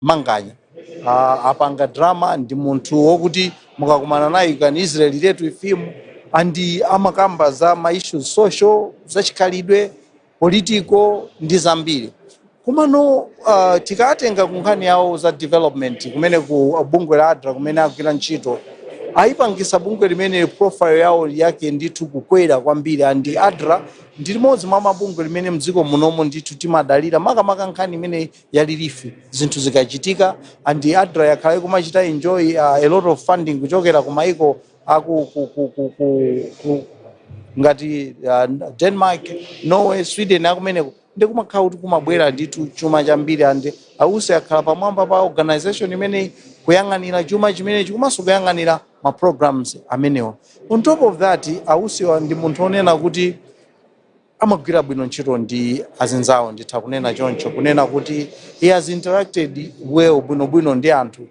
manganya apanga drama ndi munthu wokuti mukakumana naye you can easily relate with him andi amakamba za ma issues social zachikhalidwe political ndi zambiri kumano tikatenga kunkhani yawo za development kumene ku bungwe la ADRA kumene agwira ntchito ayipangisa bungwe limene profile yawo yake ndithu kukwera kwambiri andi ADRA ndi limodzi mwa mabungwe limene mdziko munomo ndithu timadalira makamaka nkhani imene yalilifi zinthu zikachitika andi ADRA yakhala kumachita enjoy a lot of funding kuchokera ku maiko ngati Denmark, Norway, Sweden akumeneko ndikumakhala kuti kumabwera ndithu chuma chambiri andi awuse akhala pamwamba pa organization imene kuyang'anira chuma chimene chikumaso kuyang'anira ma programs amenewa. On top of that awusiwa ndi munthu onena kuti amagwira bwino ntchito ndi azinzawo nditha kunena choncho kunena kuti he has interacted well bwino ndi anthu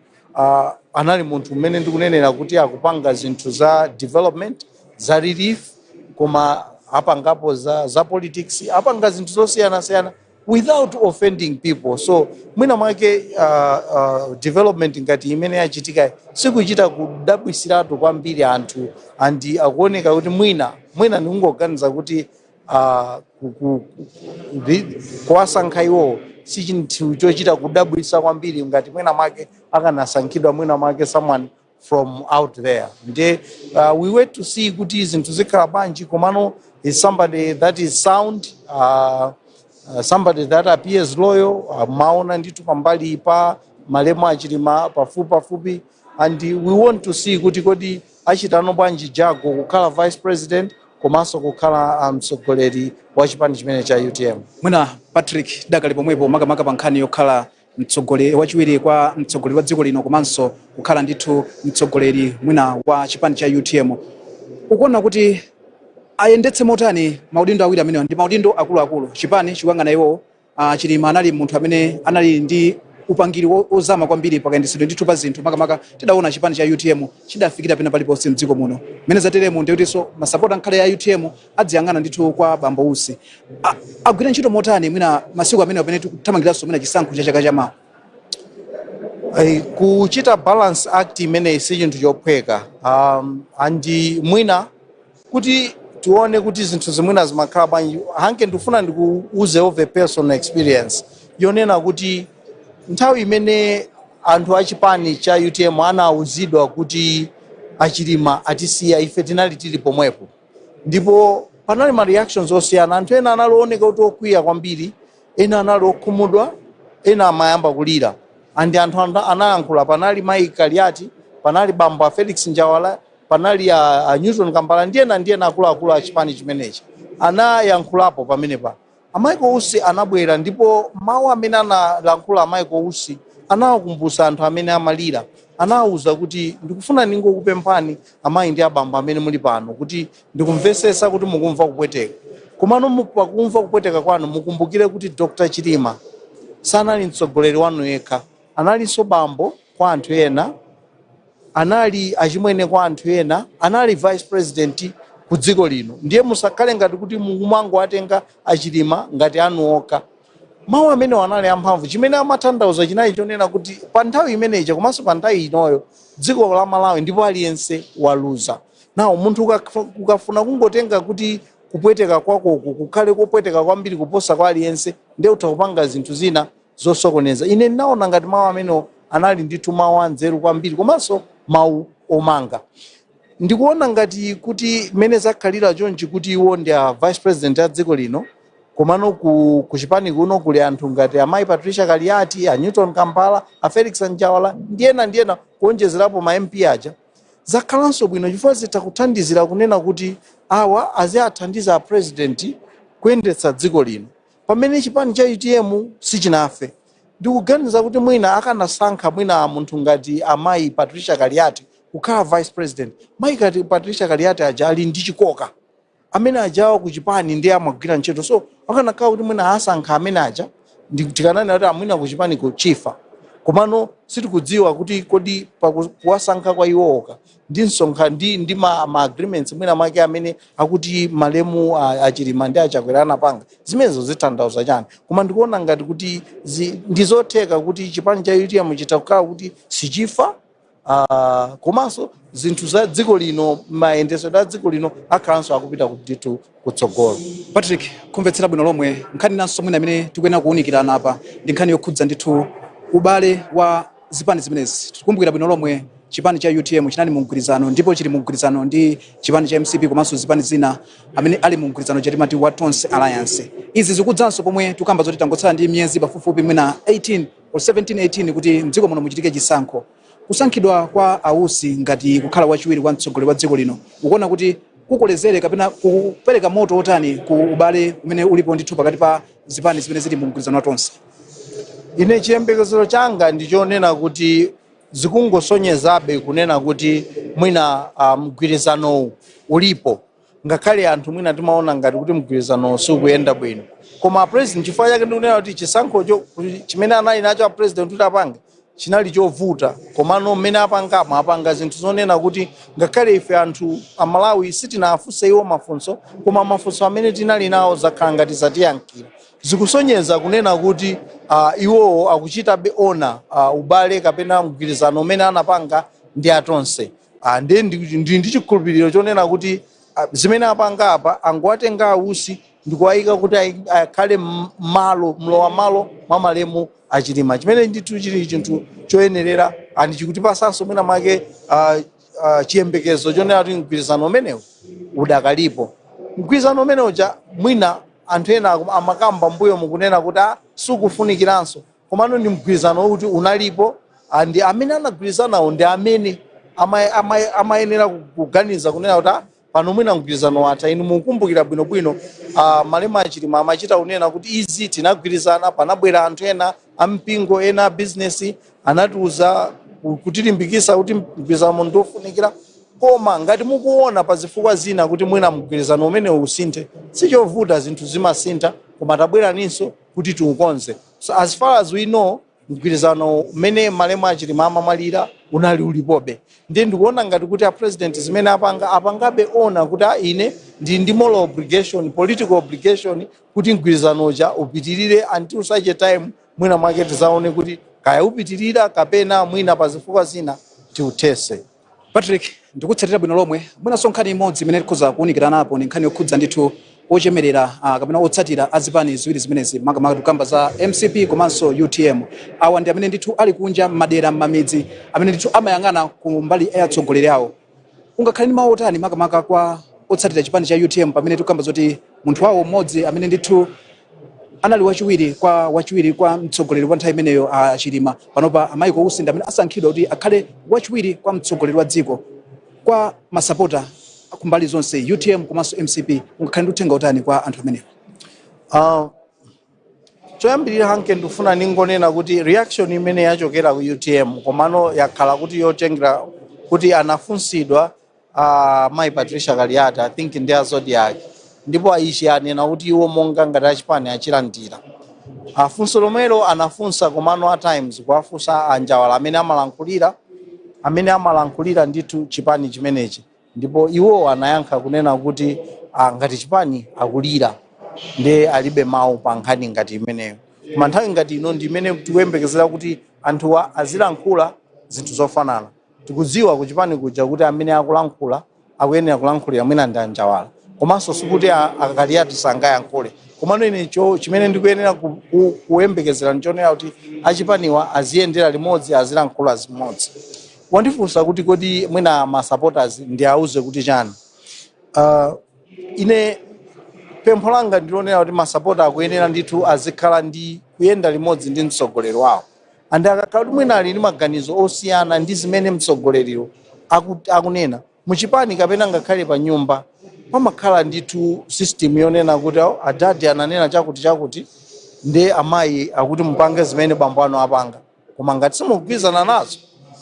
anali munthu umene ndikunenera kuti akupanga zinthu za development za relief koma apangapo za politics apanga zinthu zosiyana without offending people. So mwina mwake development ngati imene yachitika sikuchita kudabwisiratu kwambiri anthu andi akuoneka kuti mwina ndingoganiza kuti kuwasankha iwo si chinthu chochita kudabwisa kwambiri ngati mwina mwake akanasankhidwa mwina mwake someone from out there. We wait to see kuti zinthu zikhala banji komano is somebody that is sound, somebody that appears loyal, maona nditu pambali pa malemo achilima pafupi and we want to see kuti kodi achitano bwanji Jago kukhala vice president komanso kukhala mtsogoleri wa chipani chimene cha UTM. Mwina Patrick dakali pomwepo makamaka pa nkhani yokhala mtsogoleri wachiwiri kwa mtsogoleri wa dziko lino komanso kukhala ndithu mtsogoleri mwina wa chipani cha UTM. Ukuona kuti ayendetse motani maudindo awiri amenewa ndi maudindo akuluakulu chipani chikuyang'ana iwo chilima anali munthu amene anali ndi upangiri ozama kwambiri pakayendetsedwe ndithu pa zinthu makamaka tidaona chipani cha UTM chidafikira pena paliponse mdziko muno mene zateremo ndikutinso masapota nkhale ya UTM adziyang'ana ndithu kwa bambo usi agwira ntchito motani mwina masiku amene pamene tikuthamangiranso mwina chisankho cha chaka chamawa. Kuchita balance act imene si chinthu chophweka andi mwina kuti tuone kuti zinthu zimwina zimakhala bwanji hanke ndifuna ndikuuze of a personal experience yonena kuti nthawi imene anthu achipani cha UTM anauzidwa kuti achilima atisiya ife tinali tili pomwepo ndipo panali ma reactions osiyana anthu ena analooneka kuti okwiya kwambiri ena anali okhumudwa ena amayamba kulira andi anthu analankhula panali Mai Kaliati panali bamba Felix Njawala panali Newton Kambala ndiyena akuluakulu a chipani chimenechi anayankhulapo pamenepa Amaiko Usi anabwera ndipo mawu amene analankhula Amaiko Usi anawakumbutsa anthu amene amalira anawuza kuti ndikufuna ningokupemphani amayi ndi abamba amene muli pano kuti ndikumvesesa kuti mukumva kupweteka komano pakumva kupweteka kwanu mukumbukire kuti Dr. Chilima sanali mtsogoleri wanu yekha analinso bambo kwa anthu ena anali achimwene kwa anthu ena anali vice president ku dziko lino ndiye musakhale ngati kuti mukumango atenga achilima ngati anu okha. Mawu amene anali amphamvu chimene amatanthauza chinali chonena kuti pa nthawi imeneyi komanso pa nthawi inoyo dziko la Malawi ndipo aliyense waluza. Nawo munthu ukafuna kungotenga kuti kupweteka kwako kukhale kopweteka kwambiri kuposa kwa aliyense ndiye utakupanga zinthu zina zosokoneza. Ine naona ngati mawu amene anali ndithu mawu anzeru kwambiri komanso mawu omanga. Ndikuona ngati kuti mene zakhalira chonchi kuti iwo ndi vice president ya dziko lino komano ku chipani kuno kuli anthu ngati Mai Patricia Kaliati, Newton Kambala, Felix Njawala ndiyena kuonjezerapo ma MP aja zakhalanso bwino chifukwa zitakuthandizira kunena kuti awa aziyathandiza a president kuyendetsa dziko lino pamene chipani cha UTM sichinafe. Ndikuganiza kuti mwina akanasankha mwina munthu ngati Mai Patricia Kaliati kukhala vice president. Mai Patricia Kaliati aja ali ndi chikoka amene ajawa ku chipani ndiye amagwira ntchito so akanakhala kuti mwina asankha amene aja tikananena kuti amwina ku chipani ku chifa komano sitikudziwa kuti kodi kuwasankha kwa iwoka ndi msonkha ndi ma agreements mwina mwake amene akuti malemu achilima ndi achakwera anapanga zimenezo zitanthauza chani. Koma ndikuona ngati kuti ndizotheka kuti chipani cha UTM chitakhala kuti sichifa, komanso zinthu za dziko lino, mayendetsedwe a dziko lino akhalanso akupita kuti kutsogolo. Patrick, kumvetsera bwino lomwe nkhani nanso mwina amene tikuyenera kuwunikirana apa ndi nkhani yokhudza ndithu ubale wa zipani zimenezi. Tikumbukira bwino lomwe chipani cha UTM chinali mu mgwirizano ndipo chili mu mgwirizano ndi chipani cha MCP komanso zipani zina amene ali mu mgwirizano chatimati wa Tonse Alliance. Izi zikudzanso pomwe tukamba zoti tangotsala ndi miyezi pafupifupi mwina 18 or 17-18 kuti mdziko muno muchitike chisankho. Kusankhidwa kwa ausi ngati kukhala wachiwiri kwa mtsogoleri wa dziko lino ukuona kuti kukolezere kapena kupereka moto otani ku ubale umene ulipo ndithu pakati pa zipani zimene zili mu mgwirizano wa Tonse? Ine chiyembekezero changa ndichonena kuti zikungosonyezabe kunena kuti mwina mgwirizano ulipo, ngakhale anthu mwina timaona ngati kuti mgwirizano sikuyenda bwino. Koma president chifukwa chake ndikunena kuti chisankhocho chimene anali nacho president kuti apange chinali chovuta, komano mmene apanga zinthu zonena kuti ngakhale ife anthu amalawi sitinafunse iwo mafunso, koma mafunso amene tinali nawo zakhala ngati zatiyankhira. Zikusonyeza kunena kuti iwo akuchitabe ona ubale kapena mgwirizano umene anapanga ndi atonse. Ndi chikhulupiriro chonena kuti zimene apanga apa angowatenga ausi ndikuwayika kuti akhale mlowa malo mwa malemu achilima, chimene ndithu chili chinthu choyenerera andi chikutipasanso mwina mwake chiyembekezo chonena kuti mgwirizano umenewu udakalipo. Mgwirizano umenewu mwina anthu ena amakamba mbuyo mukunena kuti sikufunikiranso, komano ndi mgwirizano kuti unalipo, andi amene anagwirizanawo ndi amene amayenera kuganiza kunena kuti pano mwina mgwirizano watha. Inu mukumbukira bwinobwino malemu achilima amachita kunena kuti izi tinagwirizana, panabwera anthu ena ampingo ena business anatiuza kutilimbikisa kuti mgwirizano ndofunikira. Koma ngati mukuona pa zifukwa zina kuti mwina mgwirizano umene usinthe, sichovuta, zinthu zimasintha, koma tabweraninso kuti tiukonze. So as far as we know, mgwirizano umene malemu achilima amamwalira unali ulipobe. Ndiye ndikuona ngati kuti president zimene apangabe ona kuti ine ndi moral obligation, political obligation kuti mgwirizano upitirire until such a time mwina mwake tizaone kuti kaya upitirira kapena mwina pa zifukwa zina tiuthese. Patrick, ndikutsatira bwino lomwe mwinanso nkhani imodzi imene tikhoza kuwunikirana napo ni nkhani yokhudza ndithu ochemerera kapena otsatira azipani ziwiri zimenezi makamaka tukamba za MCP komanso UTM. Awa ndi amene ndithu ali kunja madera m'mamidzi amene ndithu amayang'ana ku mbali ya atsogoleri awo. Ungakhale ndi mawu otani makamaka kwa otsatira chipani cha UTM pamene tukamba zoti munthu wawo mmodzi amene ndithu anali wachiwiri kwa mtsogoleri wa nthawi imeneyo achilima panopa amayiko usinda amene asankhidwa kuti akhale wachiwiri kwa mtsogoleri wa dziko, kwa masapota kumbali zonse UTM komanso MCP ungakhale ndi uthenga utani kwa anthu amenewo? Choyambirira hanke ndifuna ningonena kuti reaction imene yachokera ku UTM komano yakhala kuti yotengera kuti anafunsidwa Mai Patricia Kaliata, I think ndi azodi yake, ndipo aishi anena kuti iwo monga ngati achipani achilandira. Funso lomelo anafunsa komano at times kuwafunsa anjawala amene amalankhulira ndithu chipani chimenechi, ndipo iwo anayankha kunena kuti ngati chipani akulira ndi alibe mawu pa nkhani ngati imeneyo. Koma nthawi ngati ino ndi imene tikuyembekezera kuti anthuwa azilankhula zinthu zofanana. Tikudziwa ku chipani kuja kuti amene akulankhula akuyenera kulankhulira mwina ndi anjawala, komanso sikuti akakaliatu sangayankhule. Komano ine chimene ndikuyenera kuyembekezera nchonera kuti achipaniwa aziyendera limodzi, azilankhula zimodzi. Wandifunsa kuti kodi mwina ma supporters ndi auze kuti chani. Ine pempho langa ndilonera kuti ma supporter akuyenera ndithu azikhala ndi kuyenda limodzi ndi mtsogoleri wawo. Andi akakhala kuti mwina ali ndi maganizo osiyana ndi zimene mtsogoleriro akunena muchipani kapena ngakhale pa nyumba, pamakhala ndithu system yonena kuti adadi ananena chakuti ndi amayi akuti mupange zimene bambo ano apanga. Koma ngati simugwirizana nazo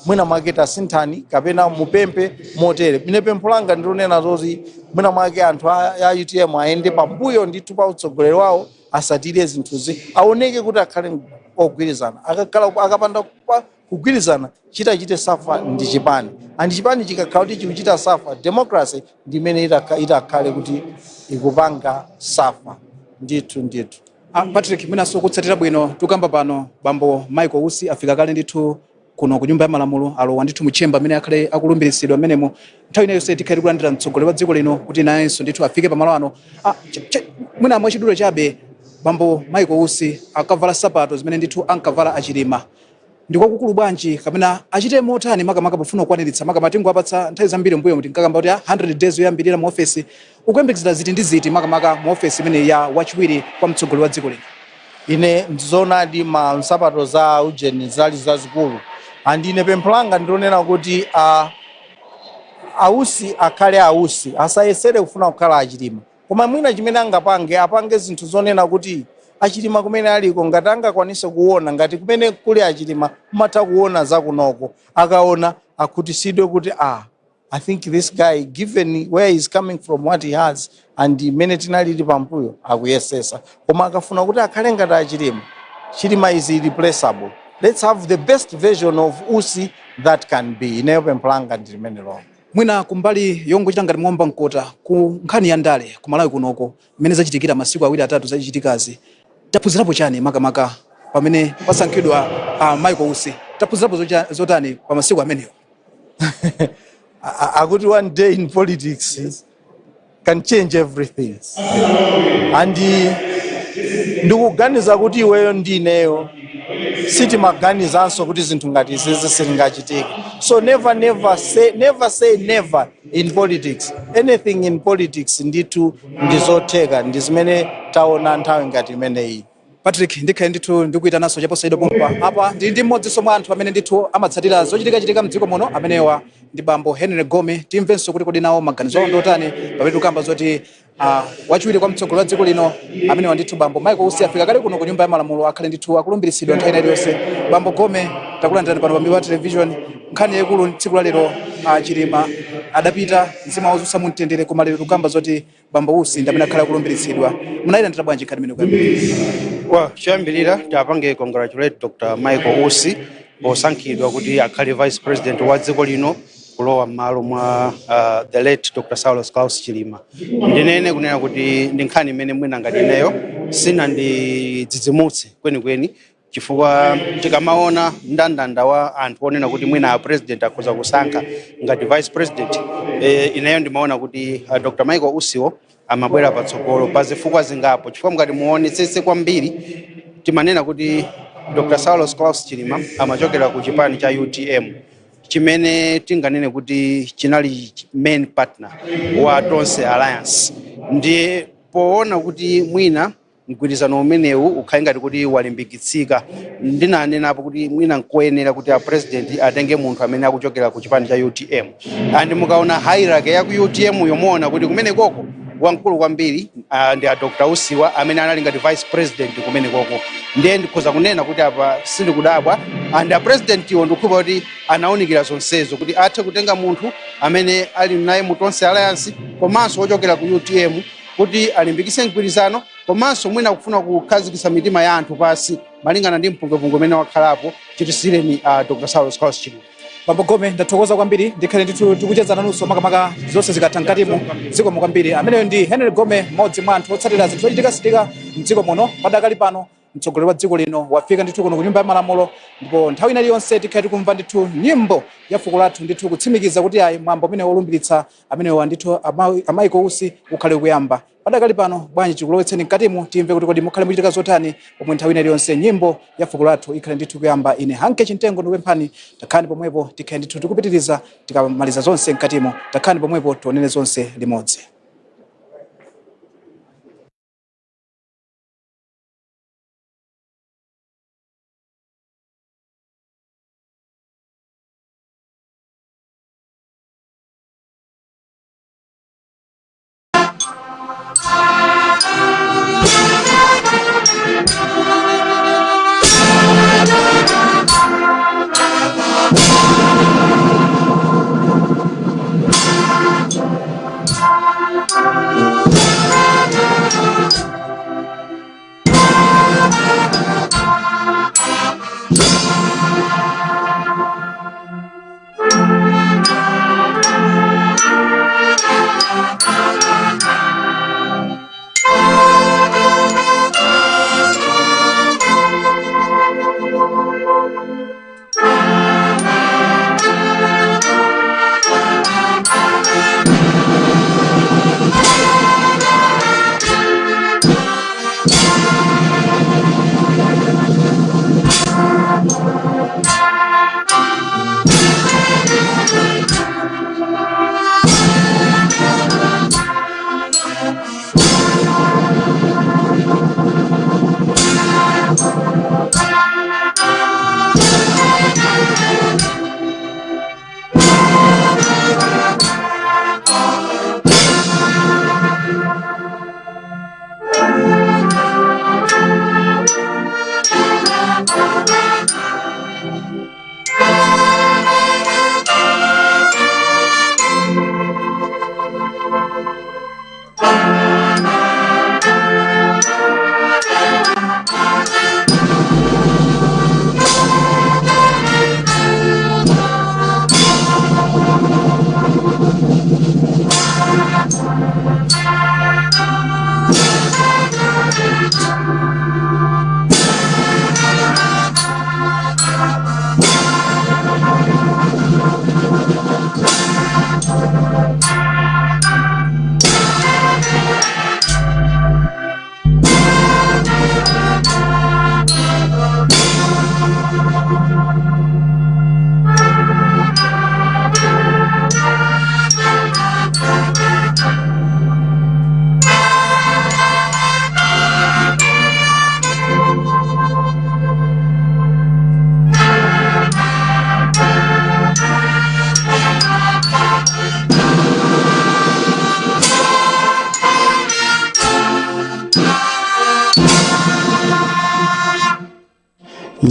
mwina mwake asinthani kapena mupempe motere. Ine pempho langa ndilonena zoti mwina mwake anthu ya UTM aende pambuyo ndithu pa utsogoleri wawo, asatire zinthuzi, aoneke kuti akhale ogwirizana akapanda kugwirizana chitachite safa ndi chipani and chipani chikakhala kuti chikuchita safa democracy ndimene itakhale kuti ikupanga safa ndithu. Patrick mwinaso kutsatira bwino tukamba pano bambo Michael Usi afika kale ndithu kuno ku nyumba ya malamulo alowa ndithu muchemba amene akhale akulumbiritsidwa amenemo nthawi inayo se tikhale kulandira mtsogoleri wa dziko lino kuti nayenso ndithu afike pamalo ano mwina mwachidulo chabe bambo Michael Usi akavala sapato zimene ndithu ankavala achilima ndikwakukulu bwanji kapena achite motani makamaka pofuna kukwaniritsa makamatingo apatsa nthawi zambiri mbuyo kuti nkakamba kuti 100 days yoyambirira mu office ukuyembekeza ziti ndi ziti makamaka mu office imene ya wachiwiri kwa mtsogoleri wa dziko lino. Ine ndizoonadi ma nsapato za ujeni zali zazikulu andine pempho langa ndionena kuti ausi akhale ausi asayesere kufuna kukhala achilima koma mwina chimene apange zinthu zonena kuti achilima kumene aliko ngati angakwanise kuona ngati kumene kuli achilima kumatha kuona zakunoko akaona akhutisidwe kuti I think this guy given where he's coming from what he has and imene tinalili pambuyo akuyesesa koma akafuna kuti akhale ngati achilima chilima is irreplaceable. Let's have the best version of Usi that can be. Ineyo pempho langa ndilimene longa. Mwina kumbali yongochita ngati mwamba mkota ku nkhani ya ndale kumalawi kunoko imene zachitikira masiku awiri atatu zachitikazi taphunzirapo chani makamaka pamene pasankhidwa Michael Usi taphunzirapo zotani pa masiku amenewo? Akuti one day in politics can change everything and ndikuganiza kuti iweyo ndineyo sitimaganizanso kuti zinthu ngati izi zisingachitike. So never say never in politics. Anything in politics ndithu ndizotheka ndizimene taona nthawi ngati imeneyi. Patrick ndikhale ndithu ndikuita naso chapo saido pompa apa ndi mmodzi somwe anthu amene ndithu amatsatira zochitika mdziko muno amenewa ndi bambo Henry Gome timvenso kuti kodi nawo maganizo ndotani pamene tukamba zoti wachiwiri kwa mtsogoleri wa dziko lino amenewa ndithu bambo Michael Usi afika kale kuno ku nyumba ya malamulo akhale ndithu akulumbiritsidwa nthawi iliyonse. Bambo Gome takulandirani pano pa television nkhani yaikulu tsiku la lero chilima adapita mzimu wozunsa mumtendere koma lero tukamba zoti bambo Usi ndi amene akhale akulumbiritsidwa munayilandira bwanji nkhani imene kuyambirira? Choyambirira tapange congratulate Dr. Michael Usi posankhidwa kuti akhale vice president wa dziko lino kulowa m'malo mwa the late Dr. Saulos Klaus Chilima. Ndinene kunena kuti ndi nkhani imene mwina ngati ineyo sina ndidzidzimutse kwenikweni chifukwa tikamaona ndandanda wa anthu onena kuti mwina a president akhoza kusankha ngati vice president ineyo ndimaona kuti Dr. Michael Usiwo amabwera patsogolo pa zifukwa zingapo chifukwa ngati muonetsetse kwambiri timanena kuti Dr. Saulos Klaus Chilima amachokera ku chipani cha UTM chimene tinganene kuti chinali main partner wa Tonse Alliance. Ndi poona kuti mwina mgwirizano umenewu ukhale ngati kuti walimbikitsika ndinanenapo kuti mwina nkoyenera kuti a president atenge munthu amene akuchokera ku chipani cha UTM and mukaona hierarchy ya ku UTM yomuona kuti kumene koko wamkulu kwambiri ndi a Dr. Usiwa amene anali ngati vice president kumene koko ndiye ndikhoza kunena kuti apa sindikudabwa and a president iwo ndikhupa kuti anaonikira zonsezo kuti athe kutenga munthu amene ali naye mu Tonse Alliance komanso ochokera ku UTM kuti alimbikise mgwirizano komanso mwina kufuna kukhazikitsa mitima ya anthu pasi malingana ndi mpungwepungwe umene wakhalapo chitisireni Dr. Saulos Klaus Chilima. Bambo Gome ndathokoza kwambiri ndikhale ndithu tikuchezana nunso makamaka zonse zikatha mkatimo mdziko kwambiri. Ameneyo ndi Henry Gome mmodzi mwa anthu otsatira zinthu zochitika mdziko muno padakali pano mtsogoleri wa dziko lino wafika ndithu kuno ku nyumba ya malamulo ndipo nthawi iliyonse tikhale tikumva ndithu nyimbo ya fuko lathu ndithu kutsimikiza kuti ayi mwambo umene wolumbiritsa amenewa ndithu Michael Usi ukhale kuyamba padakali pano. Bwanji tikulowetseni mkatimo timve kuti kodi mukhale muchitika zotani pomwe nthawi iliyonse nyimbo ya fuko lathu ikhale ndithu kuyamba. Ine Hanke Chintengo ndikupemphani takhani pomwepo tikhale ndithu tikupitiriza tikamaliza zonse mkatimo takhani pomwepo tionene zonse limodzi.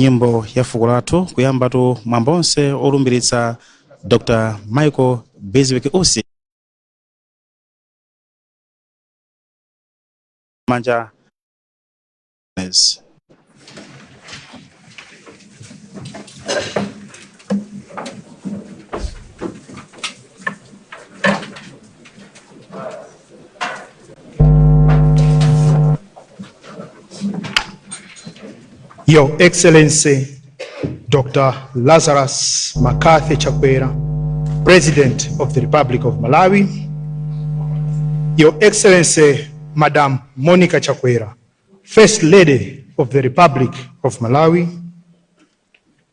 nyimbo ya fuko lathu kuyambatu mwambo onse olumbiritsa Dr. Michael Biswick Usi manja. Your Excellency, Dr. Lazarus Makathi Chakwera, President of the Republic of Malawi, Your Excellency, Madam Monica Chakwera, First Lady of the Republic of Malawi,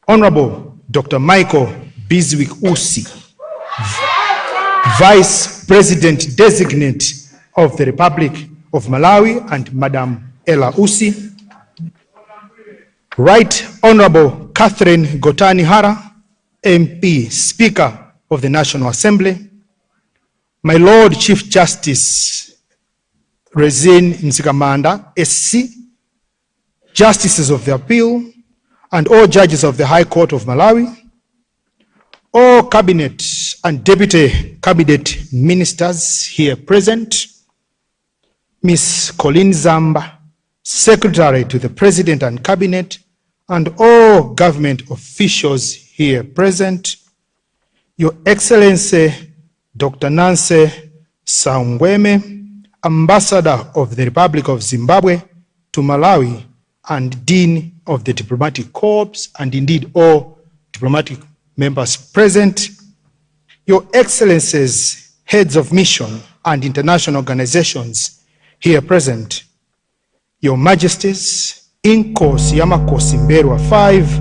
Honorable Dr. Michael Biswick Usi, Vice President Designate of the Republic of Malawi, and Madam Ella Usi, Right Honorable Catherine Gotani Hara, MP, Speaker of the National Assembly, my Lord Chief Justice Rezin Nzikamanda, SC, Justices of the Appeal, and all judges of the High Court of Malawi, all Cabinet and Deputy Cabinet Ministers here present, Ms. Colleen Zamba, Secretary to the President and Cabinet, and all government officials here present, Your Excellency Dr. Nancy Sangweme, Ambassador of the Republic of Zimbabwe to Malawi and Dean of the Diplomatic Corps, and indeed all diplomatic members present, Your Excellencies, heads of mission and international organizations here present, Your Majesties, Inkosi Yamakosi Mberwa 5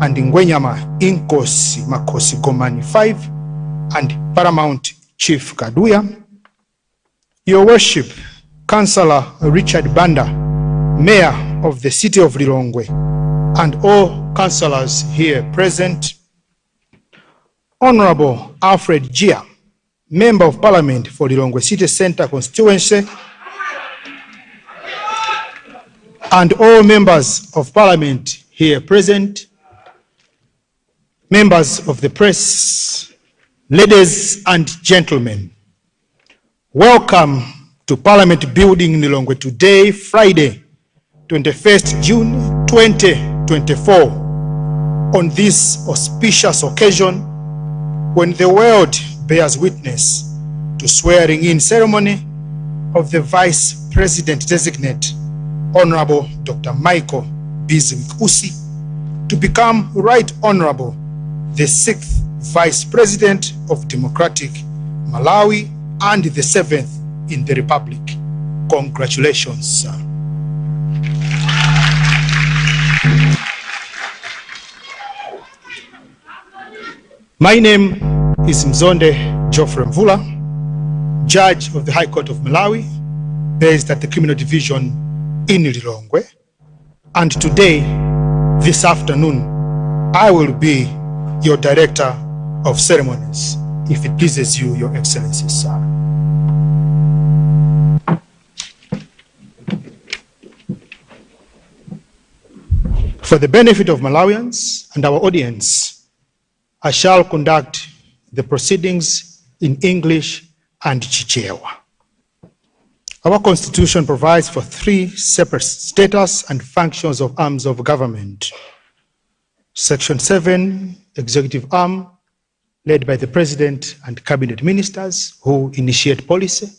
and Ngwenyama Inkosi Makosi Gomani 5 and Paramount Chief Kaduya, Your Worship, Councillor Richard Banda, Mayor of the City of Lilongwe, and all councillors here present, Honorable Alfred Gia, Member of Parliament for Lilongwe City Centre constituency, and all members of Parliament here present, members of the press, ladies and gentlemen, welcome to Parliament Building in Lilongwe today, Friday, 21st June 2024, on this auspicious occasion when the world bears witness to swearing in ceremony of the Vice President Designate, Honorable Dr. Michael Biswick Usi, to become Right Honorable, the 6th Vice President of Democratic Malawi and the 7th in the Republic. Congratulations, sir. My name is Mzonde Geoffrey Mvula, Judge of the High Court of Malawi, based at the Criminal Division in Lilongwe, and today, this afternoon, I will be your Director of Ceremonies, if it pleases you, Your Excellency, sir. For the benefit of Malawians and our audience, I shall conduct the proceedings in English and Chichewa. Our Constitution provides for 3 separate status and functions of arms of government. Section 7, executive arm, led by the President and Cabinet Ministers who initiate policy.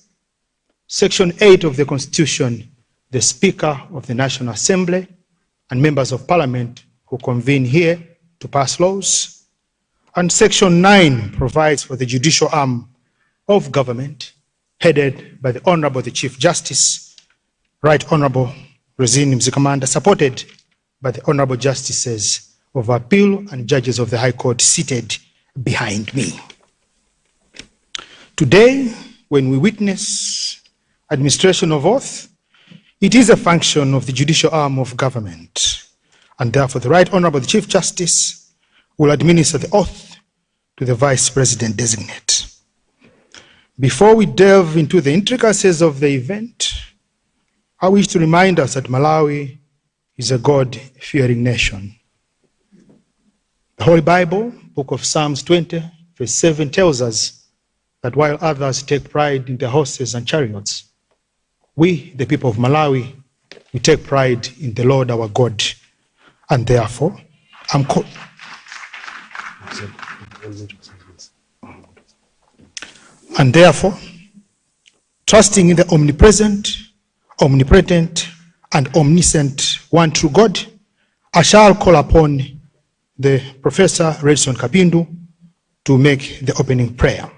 Section 8 of the Constitution, the Speaker of the National Assembly and members of Parliament who convene here to pass laws. And Section 9 provides for the judicial arm of government, headed by the Honorable the Chief Justice, Right Honorable Rezin Nzikamanda, supported by the Honorable Justices of Appeal and judges of the High Court seated behind me. Today, when we witness administration of oath, it is a function of the judicial arm of government, and therefore the Right Honorable the Chief Justice will administer the oath to the Vice President Designate. Before we delve into the intricacies of the event, I wish to remind us that Malawi is a God-fearing nation. The Holy Bible, book of Psalms 20, verse 7 tells us that while others take pride in their horses and chariots, we, the people of Malawi, we take pride in the Lord our God. And therefore, trusting in the omnipresent, omnipotent, and omniscient one true God, I shall call upon the Professor Redson Kapindu to make the opening prayer.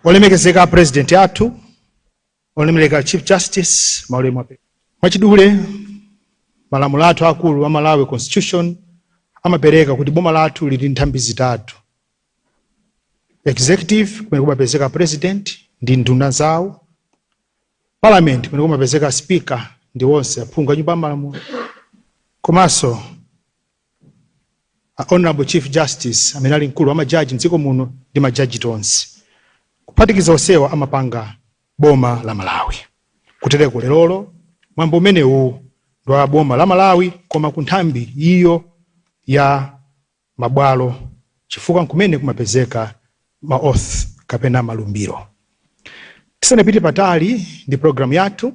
Olemekezeka President yathu, olemekezeka Chief Justice, mwachidule malamulo athu akulu wa Malawi Constitution amapereka kuti boma lathu lili nthambi zitatu. Executive kumene kumapezeka President ndi nduna zawo. Parliament kumene kumapezeka Speaker ndi wonse aphungu a nyumba ya malamulo. Komanso Honorable Chief Justice amene ali mkulu wa majaji mdziko muno ndi majaji tonse. Kuphatikiza onsewa amapanga boma la Malawi. Kutereko lerolo mwambo umenewu ndo wa boma la Malawi koma ku nthambi iyo ya mabwalo chifukwa kumene kumapezeka maoath kapena malumbiro. Tisanapite patali ndi programu yathu,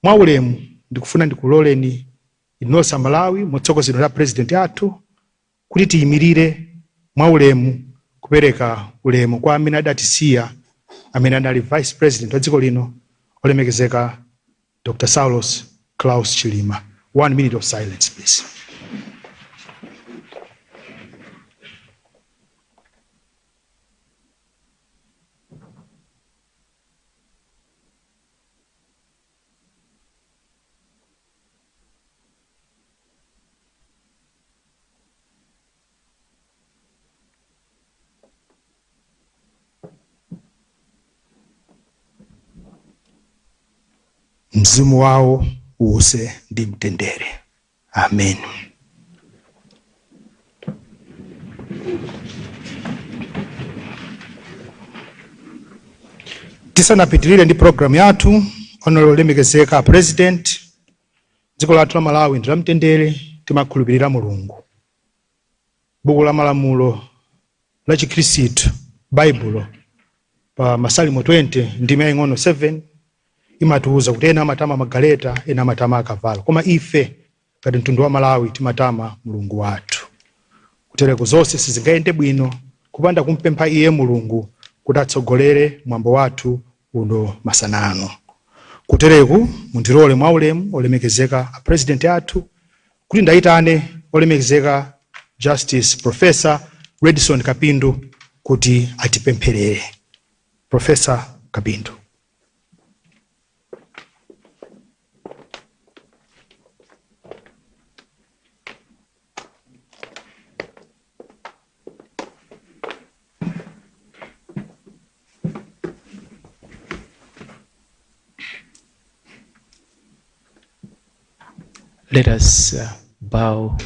mwaulemu ndikufuna ndikuloleni inonse Malawi motsogozedwa la President yathu kuti tiyimirire mwaulemu kupereka ulemu kwa amene adatisiya amene anali Vice President wa dziko lino olemekezeka Dr. Saulos Klaus Chilima. 1 minute of silence, please. Mzimu wao uuse ndi mtendere. Amen. Tisanapitirire ndi program yathu, honorable lemekezeka President, dziko lathu la Malawi ndi la mtendere, timakhulupirira Mulungu. Buku la malamulo la Chikhristu, Bible, pa Masalimo 20 ndime ing'ono 7, imatuuza kuti ena amatama magaleta, ena amatama akavalo. Koma ife ngati mtundu wa Malawi timatama Mulungu wathu. Kutereko zonse sizingayende bwino kupanda kumpempha iye Mulungu kuti atsogolere mwambo wathu uno masanano. Kutereko mundirole mwaulemu olemekezeka President yathu kuti ndayitane olemekezeka Justice Professor Redson Kapindu kuti atipempherere. Professor Kapindu. Let us bow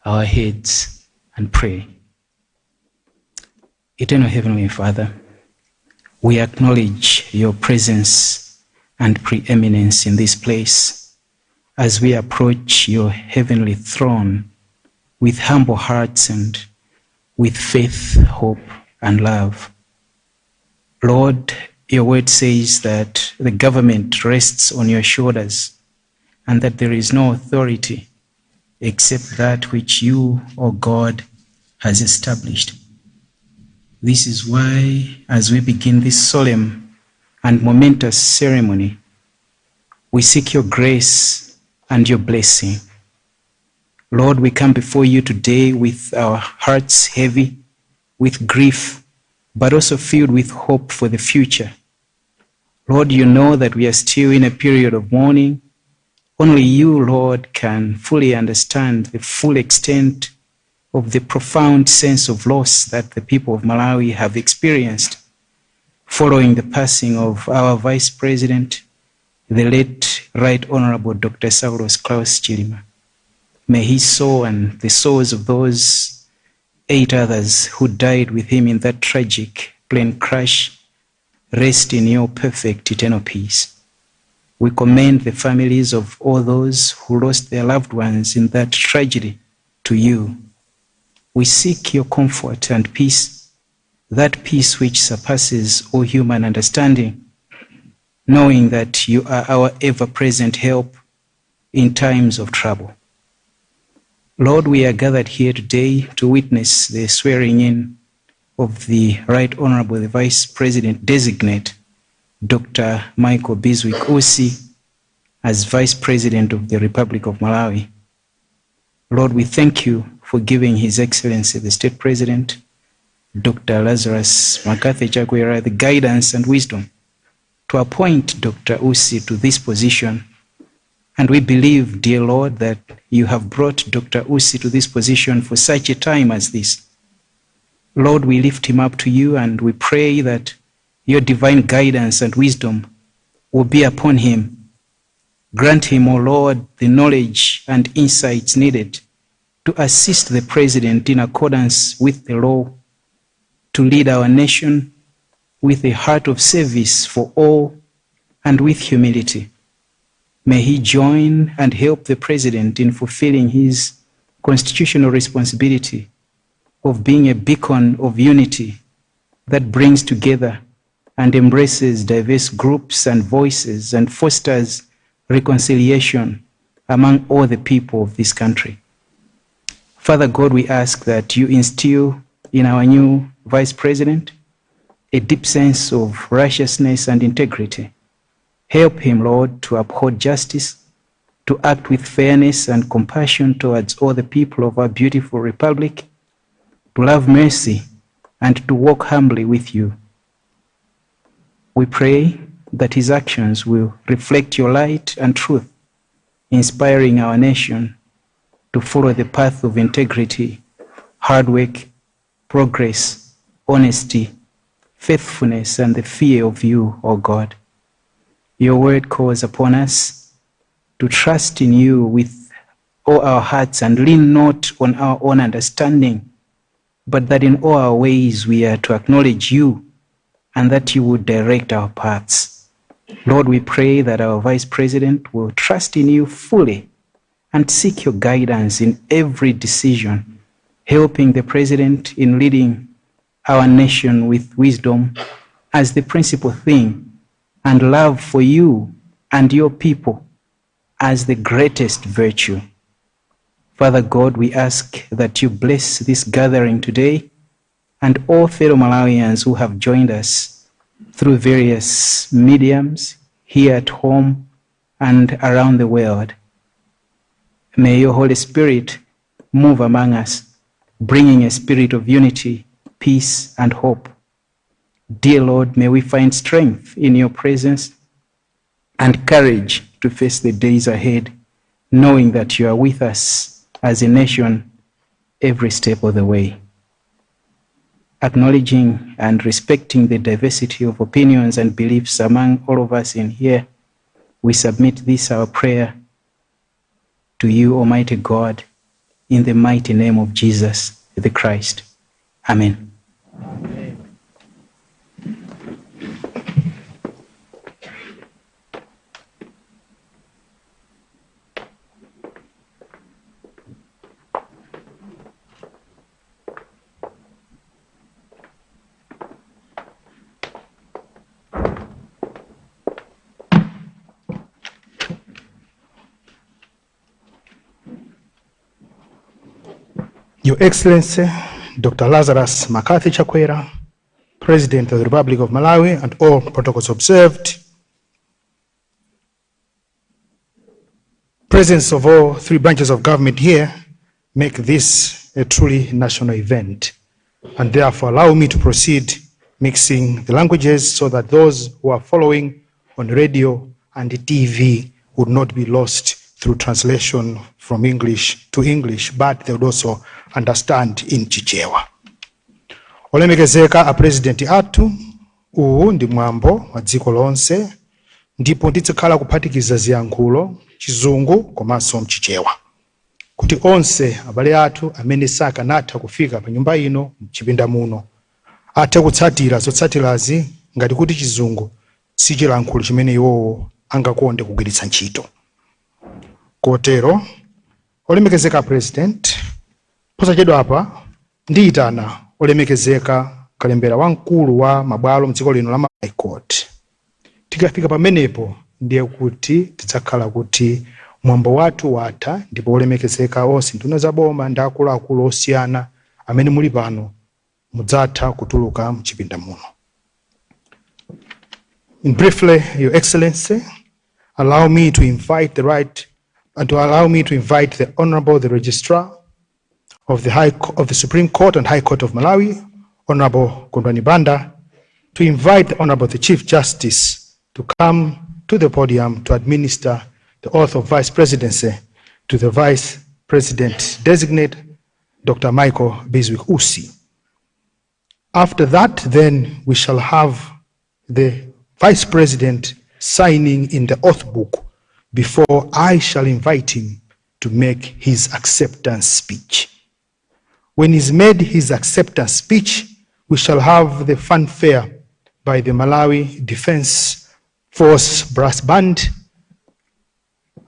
our heads and pray. Eternal Heavenly Father, we acknowledge your presence and preeminence in this place as we approach your heavenly throne with humble hearts and with faith, hope, and love. Lord, your word says that the government rests on your shoulders, and that there is no authority except that which you, O God, has established. This is why, as we begin this solemn and momentous ceremony, we seek your grace and your blessing. Lord, we come before you today with our hearts heavy with grief, but also filled with hope for the future. Lord, you know that we are still in a period of mourning. Only you, Lord, can fully understand the full extent of the profound sense of loss that the people of Malawi have experienced following the passing of our Vice President, the late Right Honorable Dr. Saulos Klaus Chilima. May his soul and the souls of those 8 others who died with him in that tragic plane crash rest in your perfect eternal peace. We commend the families of all those who lost their loved ones in that tragedy to you. we seek your comfort and peace, that peace which surpasses all human understanding, knowing that you are our ever-present help in times of trouble. Lord, we are gathered here today to witness the swearing in of the Right Honorable the Vice President Designate, Dr. Michael Biswick Usi, as Vice President of the Republic of Malawi. Lord, we thank you for giving His Excellency the State President, Dr. Lazarus Makathi Chakwera, the guidance and wisdom to appoint Dr. Usi to this position. And we believe, dear Lord, that you have brought Dr. Usi to this position for such a time as this. Lord, we lift him up to you and we pray that your divine guidance and wisdom will be upon him. Grant him, O Lord, the knowledge and insights needed to assist the President in accordance with the law, to lead our nation with a heart of service for all and with humility. May he join and help the President in fulfilling his constitutional responsibility of being a beacon of unity that brings together and embraces diverse groups and voices and fosters reconciliation among all the people of this country. Father God, we ask that you instill in our new Vice President a deep sense of righteousness and integrity. Help him, Lord, to uphold justice, to act with fairness and compassion towards all the people of our beautiful republic, to love mercy, and to walk humbly with you. We pray that his actions will reflect your light and truth, inspiring our nation to follow the path of integrity, hard work, progress, honesty, faithfulness, and the fear of you, O God. Your word calls upon us to trust in you with all our hearts and lean not on our own understanding, but that in all our ways we are to acknowledge you and that you would direct our paths. Lord, we pray that our Vice President will trust in you fully and seek your guidance in every decision, helping the President in leading our nation with wisdom as the principal thing, and love for you and your people as the greatest virtue. Father God, we ask that you bless this gathering today and all fellow Malawians who have joined us through various mediums here at home and around the world. May your Holy Spirit move among us, bringing a spirit of unity, peace, and hope. Dear Lord, may we find strength in your presence and courage to face the days ahead, knowing that you are with us as a nation every step of the way. Acknowledging and respecting the diversity of opinions and beliefs among all of us in here, we submit this, our prayer, to you, Almighty God, in the mighty name of Jesus the Christ. Amen. Your Excellency, Dr. Lazarus Makathi Chakwera, President of the Republic of Malawi, and all protocols observed. Presence of all three branches of government here make this a truly national event, and therefore allow me to proceed mixing the languages so that those who are following on radio and TV would not be lost through translation from English to English, but they would also understand in Chichewa. Olemekezeka a president atu, uwu ndi mwambo wa dziko lonse, ndipo nditsikhala kuphatikiza ziyankhulo Chizungu komanso Mchichewa, kuti onse abale athu amene sakanatha kufika pa nyumba ino mchipinda muno athe kutsatira zotsatirazi ngati kuti Chizungu si chilankhulo chimene iwowo angakonde kugwiritsa ntchito. Kotero olemekezeka president, posachedwa apa Ndiyitana olemekezeka kalembera wamkulu wa mabwalo mdziko lino la High Court. Tikafika pamenepo ndiye kuti tidzakhala kuti mwambo wathu watha, ndipo olemekezeka onse nduna za boma ndi akuluakulu osiyana amene muli pano mudzatha kutuluka mchipinda muno. In briefly, Your Excellency, allow me to invite the Honorable the Registrar of the Supreme Court and High Court of Malawi, Honorable Kondwani Banda, to invite the Honorable the Chief Justice to come to the podium to administer the oath of Vice Presidency to the Vice President designate, Dr. Michael Biswick Usi. After that, then we shall have the Vice President signing in the oath book before I shall invite him to make his acceptance speech. When he's made his acceptance speech, we shall have the fanfare by the Malawi Defense Force Brass Band,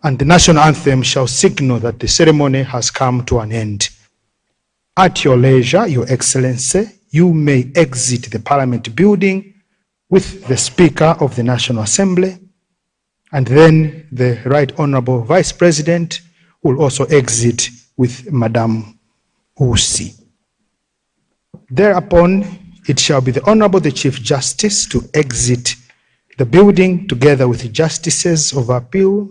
and the national anthem shall signal that the ceremony has come to an end. At your leisure, Your Excellency, you may exit the Parliament building with the Speaker of the National Assembly, and then the Right Honorable Vice President will also exit with Madam Usi. Thereupon, it shall be the Honorable the Chief Justice to exit the building together with the Justices of Appeal,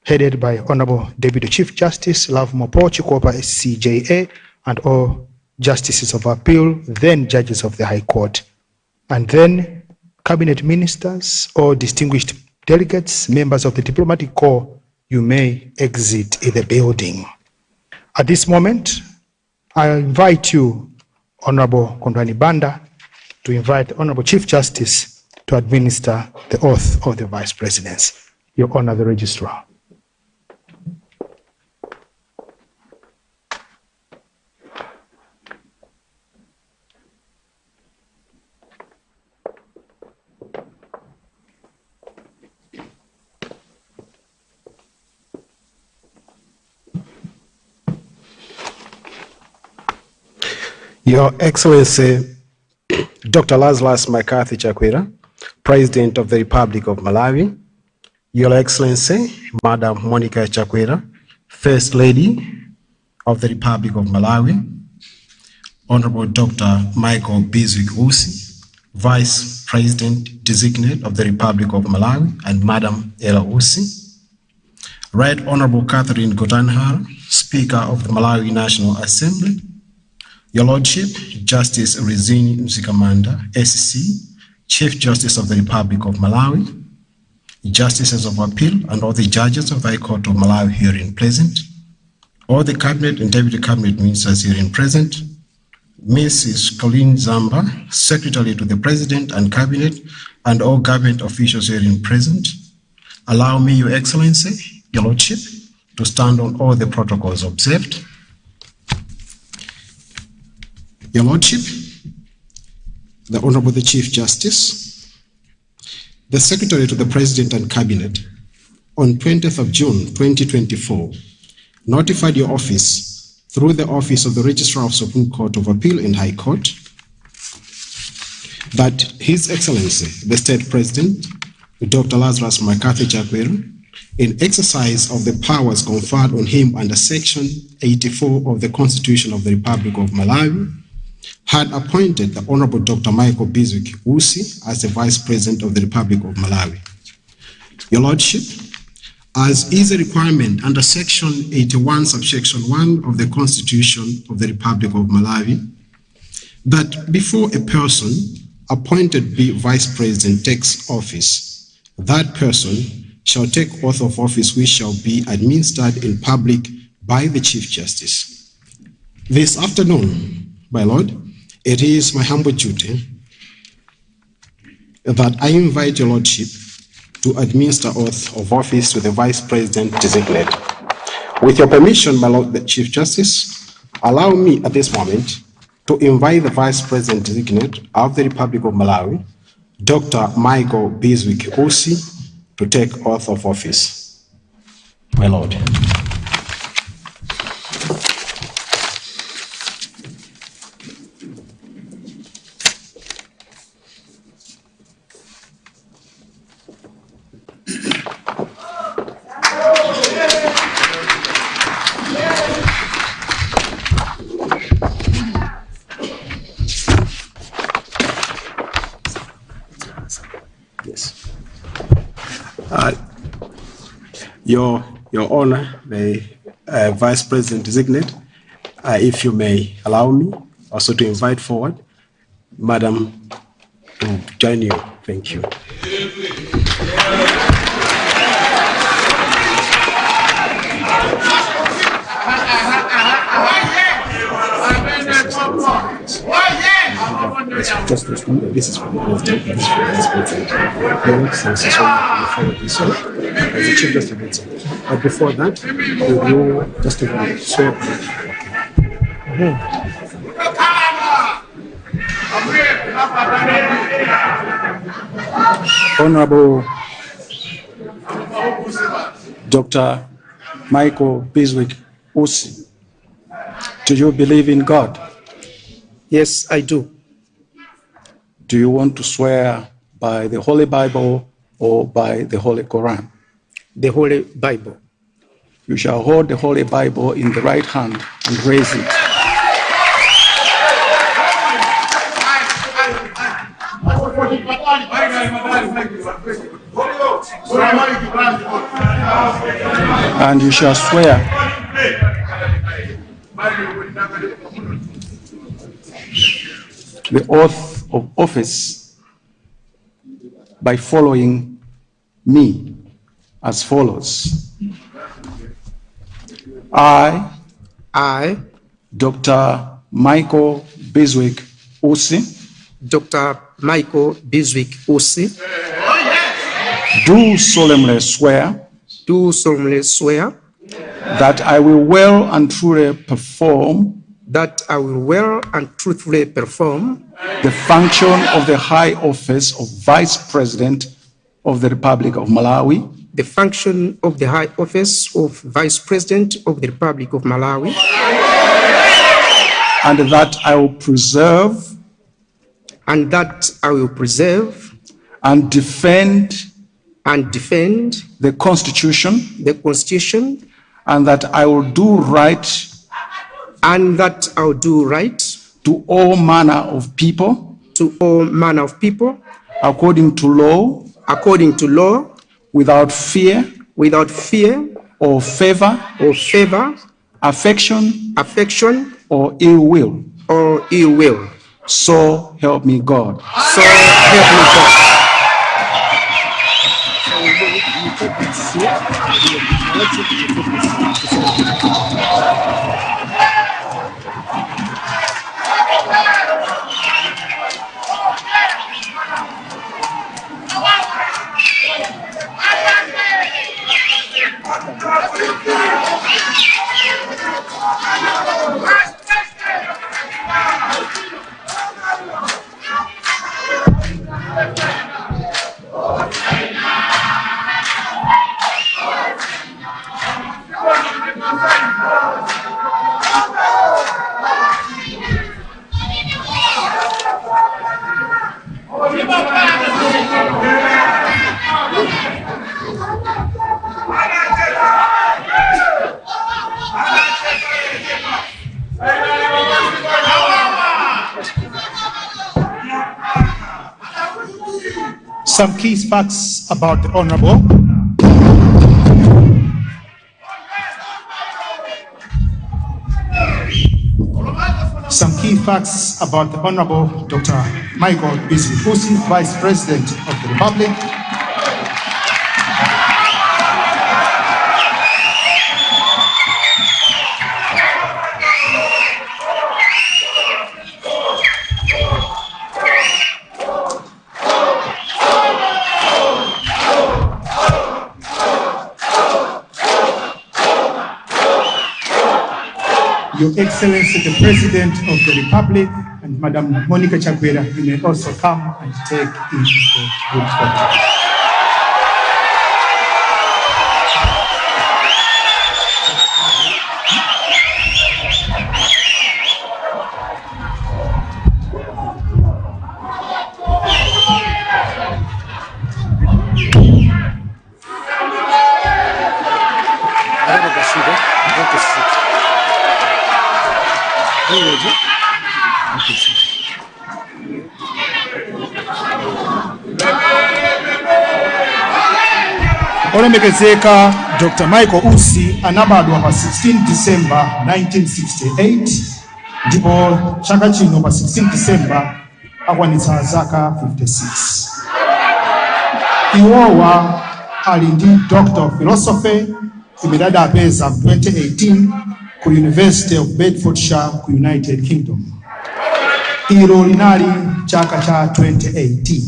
headed by Honorable Deputy Chief Justice Love Mopo Chikopa SCJA, and all Justices of Appeal, then Judges of the High Court. And then Cabinet Ministers or distinguished delegates, members of the Diplomatic Corps, you may exit the building. At this moment, I invite you, Honorable Kondwani Banda, to invite the Honorable Chief Justice to administer the oath of the Vice Presidency. Your Honor, the Registrar. Your Excellency, Dr. Lazarus McCarthy Chakwera, President of the Republic of Malawi, Your Excellency, Madam Monica Chakwera, First Lady of the Republic of Malawi, Honorable Dr. Michael Biswick Usi, Vice President Designate of the Republic of Malawi, and Madam Ella Usi, Right Honorable Catherine Gotanhar, Speaker of the Malawi National Assembly, Your Lordship, Justice Rizini Mzikamanda, SC, Chief Justice of the Republic of Malawi, Justices of Appeal, and all the judges of the High Court of Malawi herein present, all the Cabinet and Deputy Cabinet Ministers herein present, Mrs. Colleen Zamba, Secretary to the President and Cabinet, and all government officials herein present. Allow me, Your Excellency, Your Lordship, to stand on all the protocols observed. Your Lordship, the Honorable the Chief Justice, the Secretary to the President and Cabinet, on 20th of June 2024, notified your office through the Office of the Registrar of Supreme Court of Appeal and High Court that His Excellency, the State President, Dr. Lazarus McCarthy Chakwera, in exercise of the powers conferred on him under Section 84 of the Constitution of the Republic of Malawi, had appointed the Honorable Dr. Michael Biswick Usi as the Vice President of the Republic of Malawi. Your Lordship, as is a requirement under Section 81, subsection 1 of the Constitution of the Republic of Malawi, that before a person appointed be Vice President takes office, that person shall take oath of office which shall be administered in public by the Chief Justice. This afternoon, my Lord, it is my humble duty that I invite your Lordship to administer oath of office to the Vice President designate. With your permission, my Lord, the Chief Justice, allow me at this moment to invite the Vice President designate of the Republic of Malawi, Dr. Michael Biswick Usi, to take oath of office. My Lord. Your Honor, the Vice President designate, if you may allow me also to invite forward Madam to join you. Thank you. Just this one. This is from the president. This is from the vice president. This one, as the chief justice of but before that, you just to swear. Honorable Dr. Michael Biswick Usi, do you believe in God? Yes, I do. Do you want to swear by the Holy Bible or by the Holy Quran? The Holy Bible. You shall hold the Holy Bible in the right hand and raise it. And you shall swear the oath of office by following me as follows. I, Dr. Michael Biswick Usi, Dr. Michael Biswick Usi, do solemnly swear that I will well and truly perform the function of the high office of Vice President of the Republic of Malawi, the function of the high office of Vice President of the Republic of Malawi, and that I will preserve and defend the Constitution, and that I will do right to all manner of people, according to law, without fear or favor, affection or ill will. So help me God. Some key facts about the Honorable. Some key facts about the Honorable Dr. Michael Biswick Usi, Vice President of the Republic. Your Excellency, the President of the Republic, and Madam Monica Chakwera, you may also come and take in the group photo. Olemekezeka Dr. Michael Usi anabadwa pa 16 December 1968 ndipo chaka chino pa 16 December akwanitsa zaka 56. Iwowa ali ndi Doctor of Philosophy imene adapeza 2018 ku University of Bedfordshire ku United Kingdom. Ilo linali chaka cha 2018.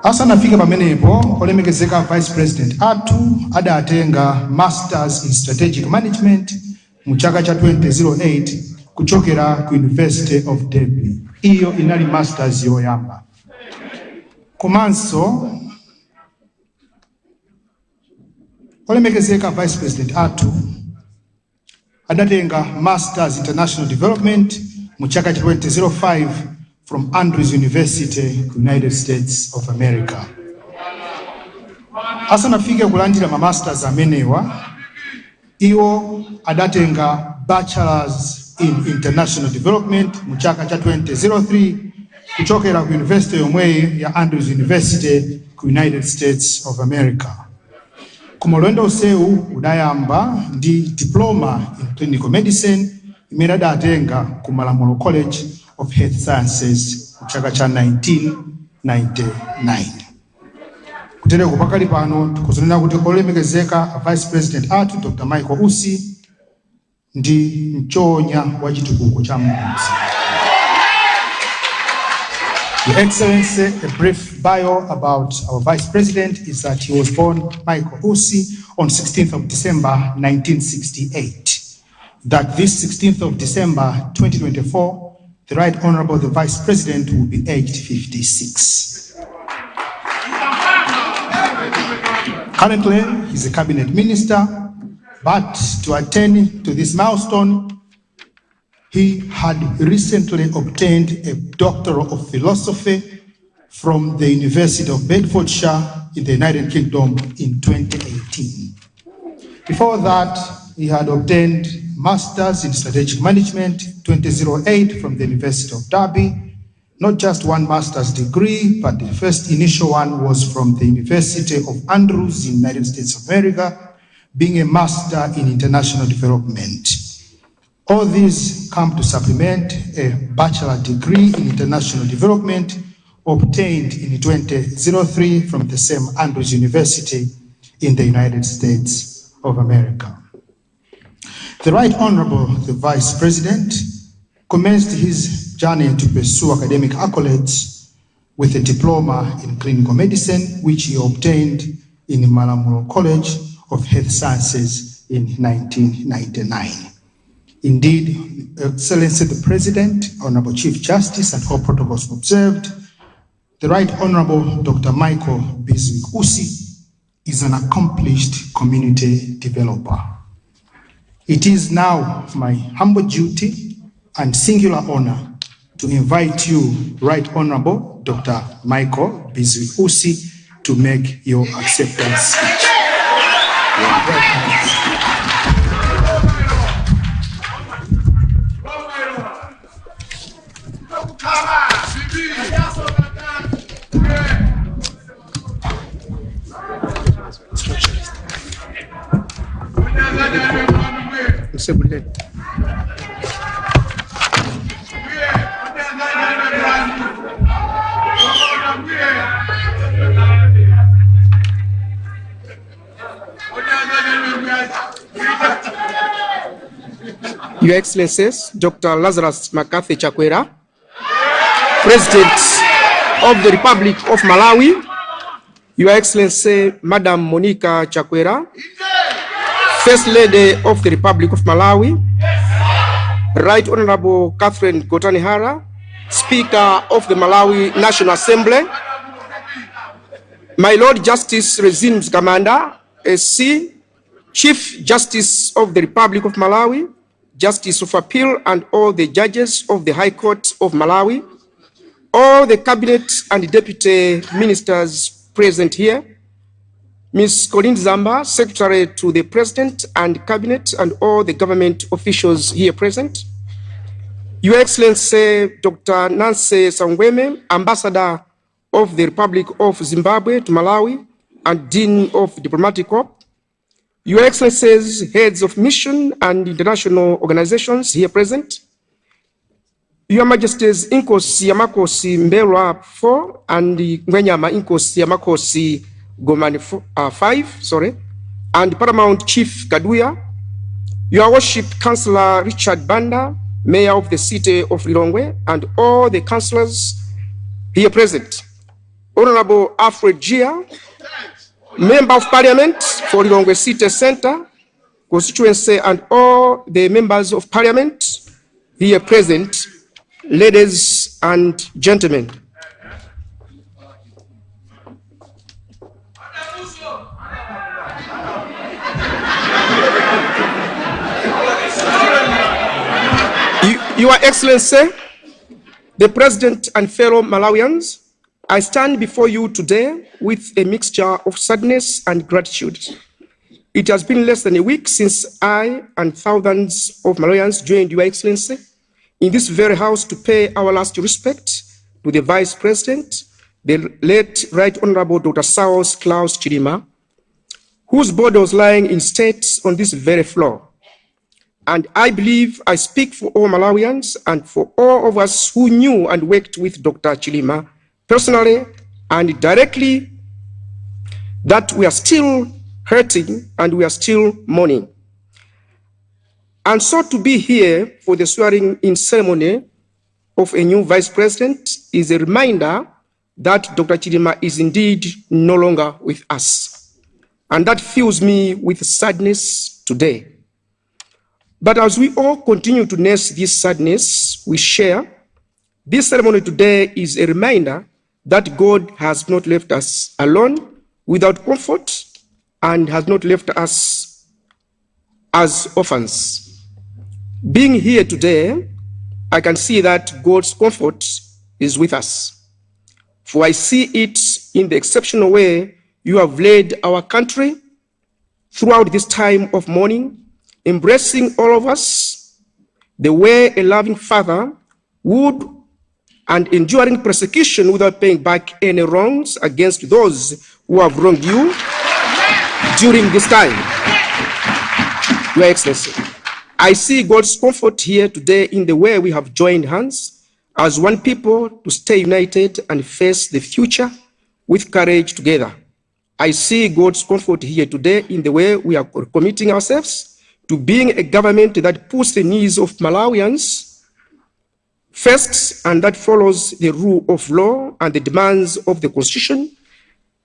Asanafike pamenepo olemekezeka Vice President athu adatenga Masters in Strategic Management mu chaka cha 2008 kuchokera ku University of Derby. Iyo inali masters yoyamba. Komanso olemekezeka Vice President athu adatenga Masters International Development mu chaka cha 2005 from Andrews University, United States of America. Asanafike kulandira ma masters amenewa, iwo adatenga Bachelors in International Development mu chaka cha 2003 kuchokera ku University yomwe ya Andrews University ku United States of America. Kumulendo useu udayamba ndi Diploma in Clinical Medicine imene adatenga ku Malamulo College of Health Sciences mu chaka cha 1999. Kutere kupakali pano tikuzonena kuti olemekezeka Vice President athu Dr. Michael Usi ndi mchonya wa chitukuko cha mudzi. Your Excellency, a brief bio about our Vice President is that he was born Michael Usi on 16th of December 1968. That this 16th of December 2024, the Right Honorable the Vice President will be aged 56. Currently, he's a cabinet minister, but to attain to this milestone, he had recently obtained a Doctor of Philosophy from the University of Bedfordshire in the United Kingdom in 2018. Before that, he had obtained Masters in Strategic Management 2008 from the University of Derby. Not just one master's degree, but the first initial one was from the University of Andrews in the United States of America, being a Master in International Development. All these come to supplement a bachelor degree in International Development obtained in 2003 from the same Andrews University in the United States of America. The Right Honorable, the Vice President, commenced his journey to pursue academic accolades with a diploma in clinical medicine, which he obtained in Malamulo College of Health Sciences in 1999. Indeed, Excellency the President, Honorable Chief Justice, and all protocols observed, the Right Honorable Dr. Michael Usi is an accomplished community developer. It is now my humble duty and singular honor to invite you, Right Honorable Dr. Michael Usi, to make your acceptance speech. Your Excellencies, Dr. Lazarus McCarthy Chakwera, President of the Republic of Malawi, Your Excellency, Madam Monica Chakwera, First Lady of the Republic of Malawi, Right Honorable Catherine Gotani Hara, Speaker of the Malawi National Assembly, My Lord Justice Rezin Mzikamanda, SC, Chief Justice of the Republic of Malawi, Justice of Appeal, and all the judges of the High Court of Malawi, all the cabinet and deputy ministers present here, Ms. Colleen Zamba, Secretary to the President and Cabinet, and all the government officials here present, Your Excellency Dr. Nancy Sangweme, Ambassador of the Republic of Zimbabwe to Malawi, and Dean of Diplomatic Corps, Your Excellencies, heads of mission and international organizations here present, Your Majesties Inkosi Yamakosi Mbelwa 4 and Ngwenyama Inkosi Yamakosi Gomani 5, and Paramount Chief Kaduya, Your Worship Councillor Richard Banda, Mayor of the City of Lilongwe, and all the councillors here present, Honorable Alfred Gia, Member of Parliament for Lilongwe City Centre constituency, and all the members of Parliament here present, ladies and gentlemen. Your Excellency, the President and fellow Malawians, I stand before you today with a mixture of sadness and gratitude. It has been less than a week since I and thousands of Malawians joined Your Excellency in this very house to pay our last respect to the Vice President, the late Right Honorable Dr. Saulos Klaus Chilima, whose body was lying in state on this very floor. And I believe I speak for all Malawians and for all of us who knew and worked with Dr. Chilima personally and directly, that we are still hurting and we are still mourning. And so to be here for the swearing-in ceremony of a new Vice President is a reminder that Dr. Chilima is indeed no longer with us. And that fills me with sadness today. But as we all continue to nurse this sadness we share, this ceremony today is a reminder that God has not left us alone without comfort and has not left us as orphans. Being here today, I can see that God's comfort is with us. For I see it in the exceptional way you have led our country throughout this time of mourning, embracing all of us the way a loving father would, and enduring persecution without paying back any wrongs against those who have wronged you during this time. Your Excellency, I see God's comfort here today in the way we have joined hands as one people to stay united and face the future with courage together. I see God's comfort here today in the way we are committing ourselves to being a government that puts the needs of Malawians first and that follows the rule of law and the demands of the Constitution,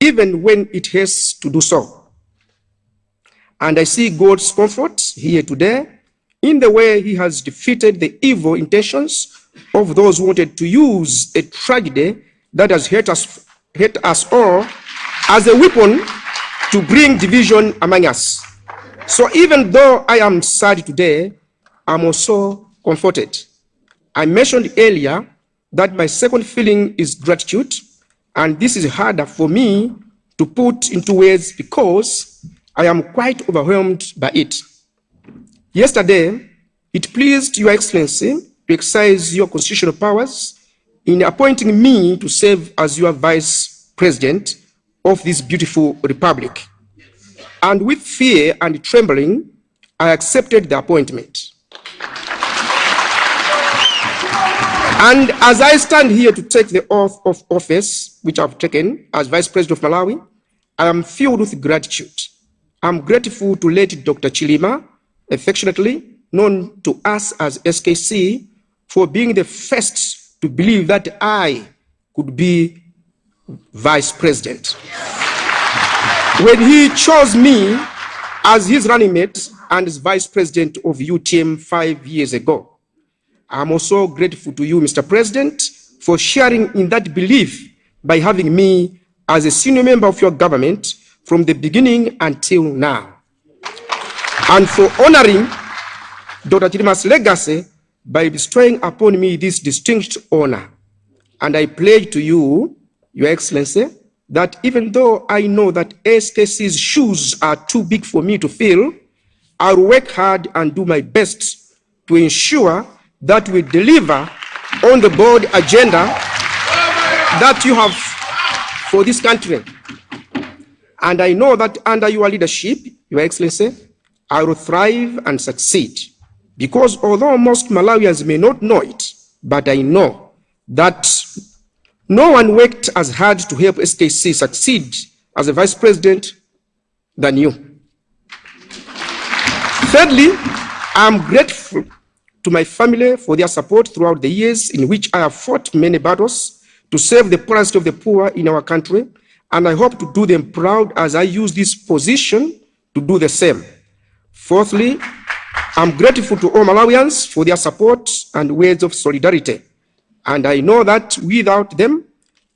even when it has to do so. And I see God's comfort here today in the way he has defeated the evil intentions of those who wanted to use a tragedy that has hurt us all as a weapon to bring division among us. So even though I am sad today, I'm also comforted. I mentioned earlier that my second feeling is gratitude, and this is harder for me to put into words because I am quite overwhelmed by it. Yesterday, it pleased Your Excellency to exercise your constitutional powers in appointing me to serve as your Vice President of this beautiful republic. And with fear and trembling, I accepted the appointment. And as I stand here to take the oath of office, which I've taken as Vice President of Malawi, I am filled with gratitude. I'm grateful to late Dr. Chilima, affectionately known to us as SKC, for being the first to believe that I could be Vice President. When he chose me as his running mate and as Vice President of UTM 5 years ago. I'm also grateful to you, Mr. President, for sharing in that belief by having me as a senior member of your government from the beginning until now, and for honoring Dr. Chilima's legacy by bestowing upon me this distinct honor. And I pledge to you, Your Excellency, that even though I know that SKC's shoes are too big for me to fill, I'll work hard and do my best to ensure that we deliver on the board agenda that you have for this country. And I know that under your leadership, Your Excellency, I will thrive and succeed. Because although most Malawians may not know it, but I know that no one worked as hard to help SKC succeed as a vice president than you. Thirdly, I'm grateful to my family for their support throughout the years in which I have fought many battles to save the poorest of the poor in our country, and I hope to do them proud as I use this position to do the same. Fourthly, I'm grateful to all Malawians for their support and words of solidarity, and I know that without them,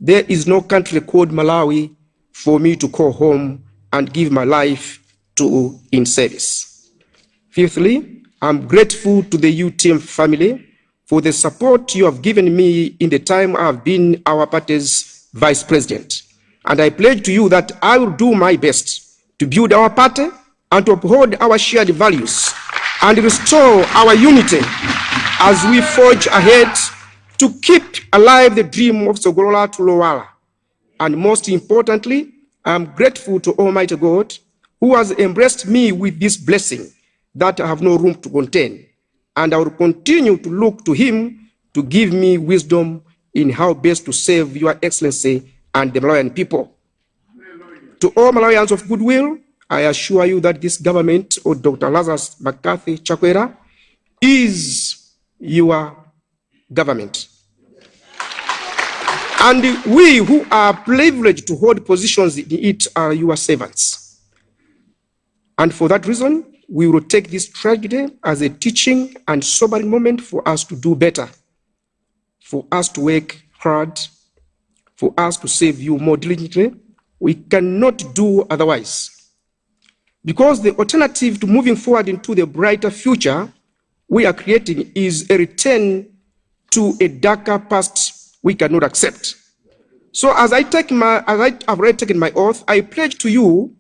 there is no country called Malawi for me to call home and give my life to in service. Fifthly, I'm grateful to the UTM family for the support you have given me in the time I have been our party's vice president. And I pledge to you that I will do my best to build our party and to uphold our shared values and restore our unity as we forge ahead to keep alive the dream of Sogolola to Lowala. And most importantly, I'm grateful to Almighty God who has embraced me with this blessing that I have no room to contain. And I will continue to look to him to give me wisdom in how best to serve Your Excellency and the Malawian people. To all Malawians of goodwill, I assure you that this government of Dr. Lazarus McCarthy Chakwera is your government. And we who are privileged to hold positions in it are your servants. And for that reason, we will take this tragedy as a teaching and sobering moment for us to do better, for us to work hard, for us to serve you more diligently. We cannot do otherwise. Because the alternative to moving forward into the brighter future we are creating is a return to a darker past we cannot accept. So as I have already taken my oath, I pledge to you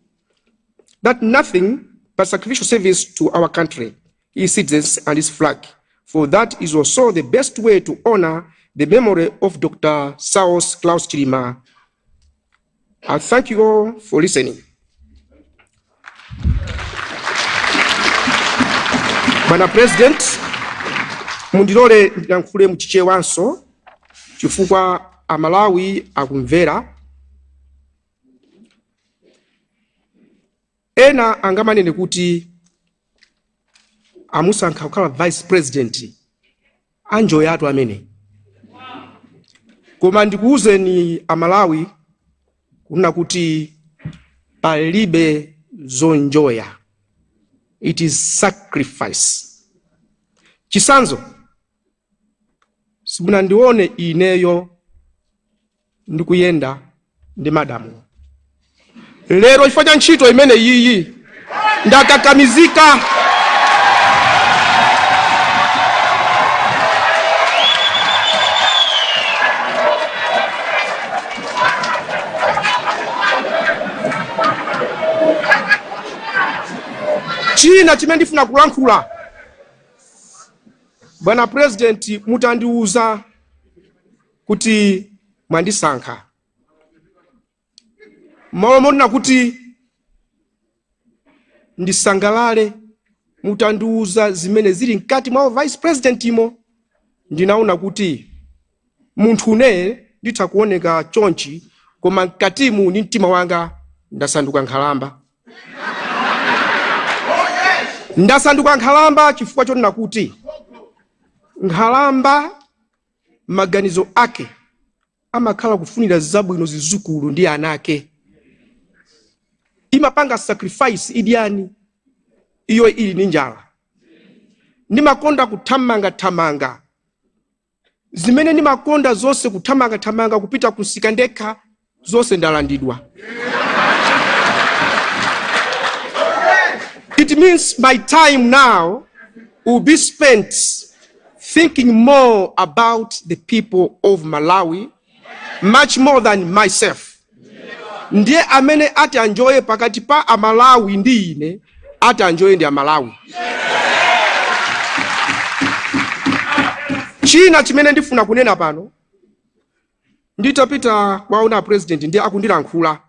that nothing but sacrificial service to our country, its citizens, and its flag. For that is also the best way to honor the memory of Dr. Saulos Klaus Chilima. I thank you all for listening. Bwana President, mundilole ndiyankhule muchichewanso chifukwa Amalawi akumvera. Ena angamanene kuti amusankha kukhala vice president anjoya atu amene. Koma ndikuwuzeni Amalawi kuna kuti palibe zonjoya. It is sacrifice. Chisanzo, simunandione ineyo ndikuyenda ndi madamu. Lero chifukwa cha ntchito imene iyi ndakakamizika. China chimene ndifuna kulankhula. Bwana President, mutandiuza kuti mwandisankha. Mawu kuti ndisangalale, mutandiuza zimene zili mkati mwa vice president imo, ndinaona kuti munthu une nditha kuoneka chonchi, koma mkatimu ndi mtima wanga ndasanduka nkhalamba. Ndasanduka nkhalamba chifukwa chonena kuti nkhalamba maganizo ake amakhala kufunira zabwino zizukulu ndi anake. Imapanga sacrifice idiani iyo ili ndi njala. Nimakonda kuthamanga zimene nimakonda zonse kuthamanga kupita kusika ndekha zonse ndalandidwa. It means my time now will be spent thinking more about the people of Malawi, much more than myself. Ndiye amene ati anjoye pakati pa Amalawi ndi ine, ati anjoye ndi Amalawi. China chimene ndifuna kunena pano, nditapita kwaona president ndiye akundilankhula.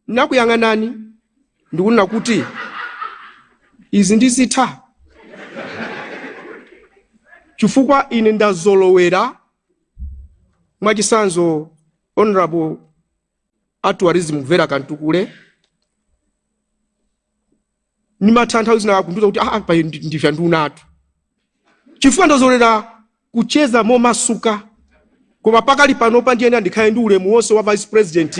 nakuyang'anani ndikunena kuti izi ndizitha chifukwa ine ndazolowera mwachisanzo Honorable Tourism Vera Kantukule nimatanthawi zina kunduza kuti pa ndifya ndunatu chifukwa ndazolowera kucheza momasuka koma pakali panopa ndiyena ndikhale ndi ulemu wonse wa Vice President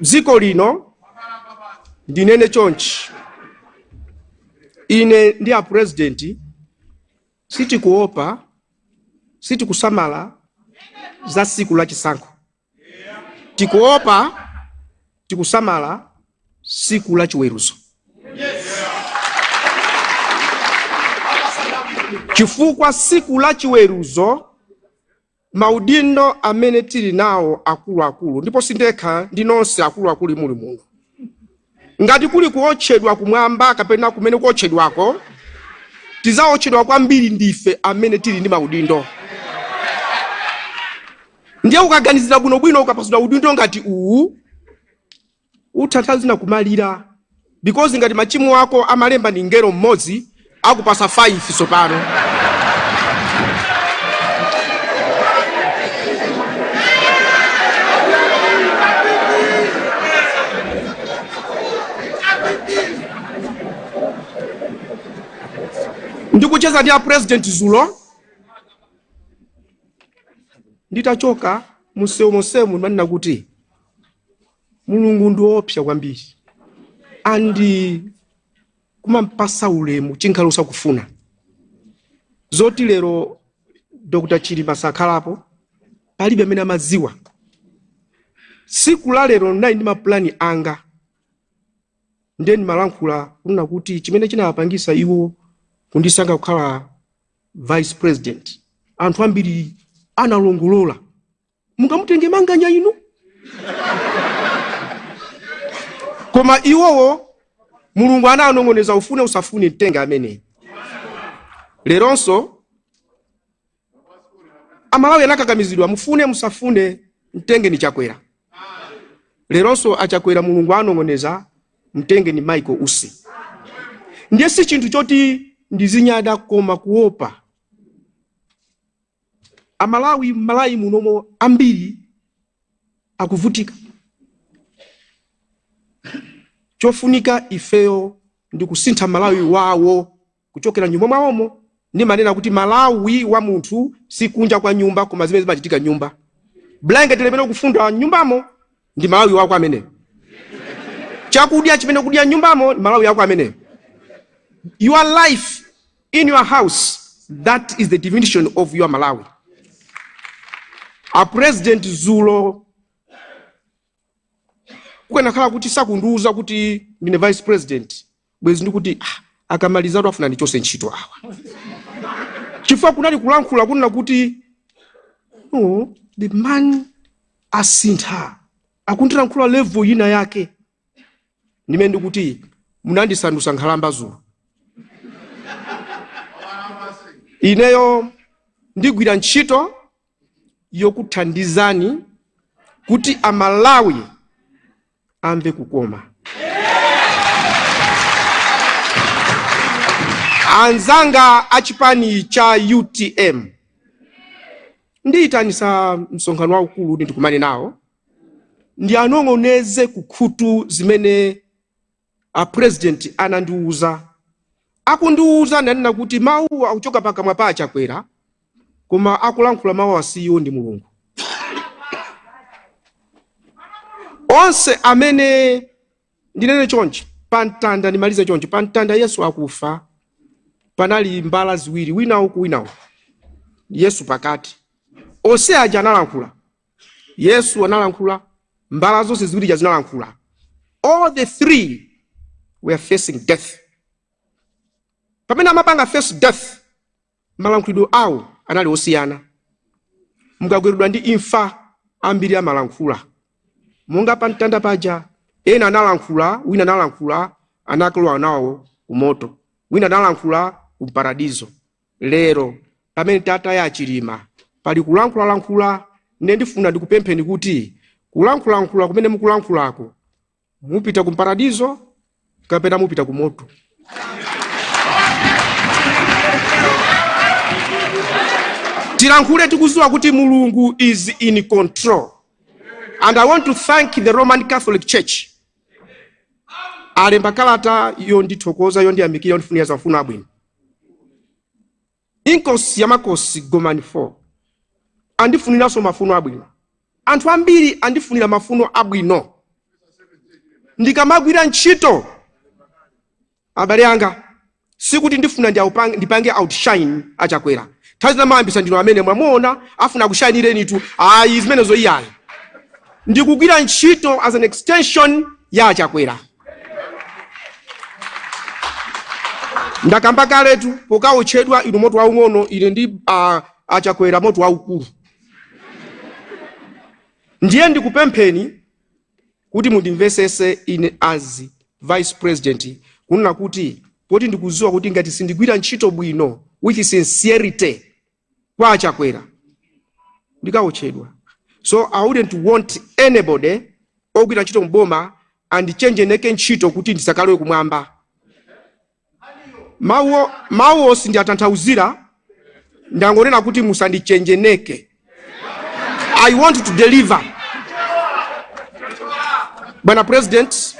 Ziko lino ndinene chonchi ine ndi a president sitikuopa sitikusamala za siku la chisankho tikuopa tikusamala siku la chiweruzo chifukwa siku la chiweruzo maudindo amene tili nawo akuluakulu ndipo sindekha ndi nonse akuluakulu muli muno ngati kuli kuotchedwa kumwamba kapena kumene kuotchedwako tizaotchedwa kwambiri ndife amene tili ndi maudindo ndiye ukaganizira bwinobwino ukapasula udindo ngati uwu uthatha zina kumalira because ngati machimo ako amalemba ndi ngero mmodzi akupasa 5 sopano ndikucheza ndi a president Zulo nditachoka musemo manena kuti Mulungu ndiopsa kwambiri andi kumampasa ulemu chinkhalo sakufuna zoti lero Dr. Chilima sakhalapo palibe amene amadziwa siku la lero ndinali ndi maplani anga ndeni Alankhula kunena kuti chimene chinawapangisa iwo kundisankha kukhala Vice President anthu ambiri analongolola mungamutenge manganya inu koma iwowo Mulungu ananong'oneza ufune usafune mtenge amene leronso amalawi anakakamizidwa mufune musafune mtenge ni chakwera leronso achakwera Mulungu anong'oneza mtenge ni Michael Usi ndiye si chinthu choti ndizinyada koma kuopa amalawi munomo ambiri akuvutika chofunika ifeyo ndi kusintha Malawi wawo kuchokera nyumba mwawomo ndi manena kuti Malawi wa munthu si kunja kwa nyumba koma zimene zimachitika nyumba blanket limene kufunda nyumbamo ndi Malawi wako amene chakudya chimene kudya nyumbamo ndi Malawi yako amene your life in your house that is the definition of your Malawi. A President Zulo kukanakhala kuti sakundiuza kuti ndine Vice President bwezi ndikuti akamalizatu afuna ndichose ntchito awa chifukwa kunali kulankhula kunena kuti no the man asintha akundilankhula level ina yake ndimene ndikuti munandisandutsa nkhalamba Zulo ineyo ndigwira ntchito yokuthandizani kuti amalawi amve kukoma anzanga achipani cha UTM ndiyitanisa msonkhano waukulu ndikumane nawo ndi anong'oneze kukhutu zimene a president anandiuza akundiuza nanena kuti mawu akuchoka pakamwa pa achakwera koma akulankhula mawu asiyo ndi Mulungu onse amene ndinene chonchi pantanda ndimalize chonchi pantanda Yesu akufa panali mbala ziwiri wina uku wina uku Yesu pakati onse aja analankhula Yesu analankhula mbala zonse ziwiri zinalankhula all the three were facing death pamene amapanga face death malankhulidwe awo anali osiyana mukagweredwa ndi imfa ambiri amalankhula. Monga pa mtanda paja, ena analankhula, wina analankhula, anakalowa nawo kumoto. Wina analankhula kumparadizo. Lero, pamene tata ya chilima, pali kulankhula, ndifuna ndikupempheni kuti kulankhula kumene mukulankhulako, mupita kumparadizo, kapena mupita kumoto. Tilankhule tikuziwa kuti Mulungu is in control. And I want to thank the Roman Catholic Church. Alemba kalata yondithokoza yondiyamikira yondifunira za mafuno abwino. Inkosi yamakosi Gomani 4. Andifuniranso mafuno abwino. Anthu ambiri andifunira mafuno abwino. Ndikamagwira ntchito abale anga, sikuti ndifuna ndipange outshine achakwera. Tazina mayambisa ndino amene mwamuona afuna kushinireni tu zimenezo iyayi. Ndikugwira ntchito as an extension ya achakwera. Ndakamba kaletu pokaotchedwa inu moto waung'ono ine ndi achakwera moto waukulu. Ndiye ndikupempheni kuti mundimvesese ine as vice president kunena kuti poti ndikuziwa kuti ngati sindigwira ntchito bwino with sincerity kwa achakwera ndikaotchedwa. So I wouldn't want anybody ogwira ntchito mboma and change neke ntchito kuti ndisakalowe kumwamba. Mawu sindi atanthauzira ndangonena kuti musandichenje neke. I want to deliver. Bwana President,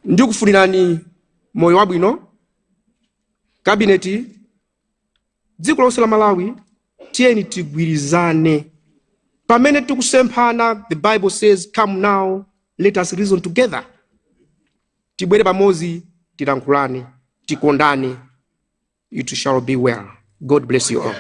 ndikufunirani moyo wabwino. Kabineti, dziko lonse la Malawi, tiyeni tigwirizane. Pamene tikusemphana, the Bible says, come now, let us reason together. Tibwere pamozi, tilankhulane, tikondane. It shall be well. God bless you all.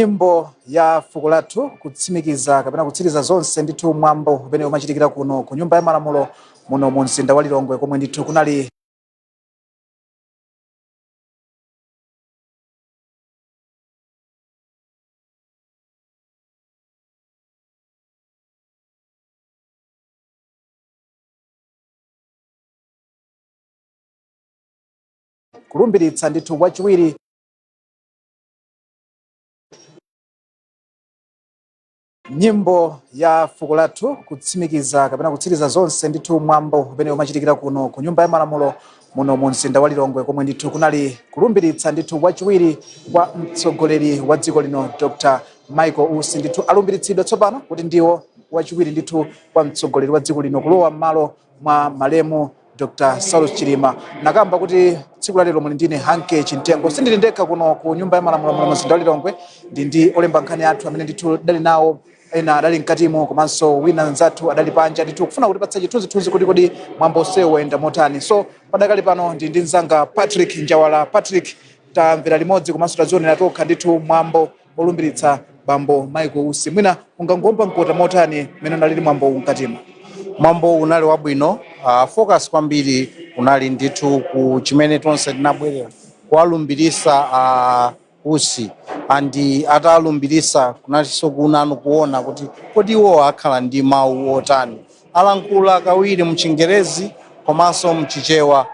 nyimbo ya fuko lathu kutsimikiza kapena kutsiriza zonse ndithu mwambo umene umachitikira kuno ku nyumba ya malamulo muno mu mzinda wa Lilongwe komwe ndithu kunali kulumbiritsa ndithu wachiwiri nyimbo ya fuko lathu kutsimikiza kapena kutsiriza zonse ndithu mwambo umene umachitikira kuno ku nyumba ya malamulo muno mu mzinda wa Lilongwe komwe ndithu kunali kulumbiritsa ndithu wachiwiri kwa mtsogoleri wa dziko lino Dr. Michael Usi ndithu alumbiritsidwa tsopano kuti ndiwo wachiwiri ndithu kwa mtsogoleri wa dziko lino kulowa m'malo mwa malemu Dr. Saulos Chilima. Nakamba kuti tsiku la lero muli ndine Hanke Chintengo sindili ndekha kuno ku nyumba ya malamulo muno mu mzinda wa Lilongwe ndi olemba nkhani athu amene ndithu dali nawo ena adali mkatimo komanso wina nzathu adali panja ndithu kufuna kutipatsa chithunzithunzi kuti kodi mwambo sewu wayenda motani. So padakali pano ndi mzanga Patrick Njawala. Patrick, tamvera limodzi komanso tazionera tokha ndithu mwambo olumbiritsa bambo Michael Usi. Mwina ungangomba mkota motani mene unalili mwambo mkatimo? Mwambo unali wabwino, focus kwambiri unali ndithu ku chimene tonse tinabwerera kuwalumbirisa Usi andi atalumbirisa kunalinso kunanu kuona kuti kodi iwo akhala ndi mawu otani. Alankhula kawiri mchingerezi komanso mchichewa.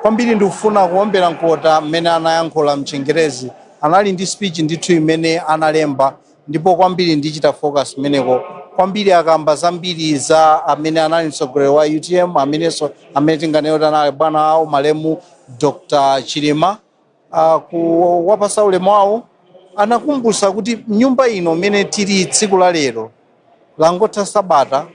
Kwambiri ndikufuna kuombera nkota mmene anayankhula mchingerezi. Anali ndi speech ndithu imene analemba ndipo kwambiri ndichita focus meneko. Kwambiri akamba zambiri za amene anali mtsogoleri wa UTM amene tinganene anali bwana awo malemu Dr. Chilima. Kuwapasa ulemu wawo anakumbutsa kuti nyumba ino imene tili tsiku la lero langotha sabata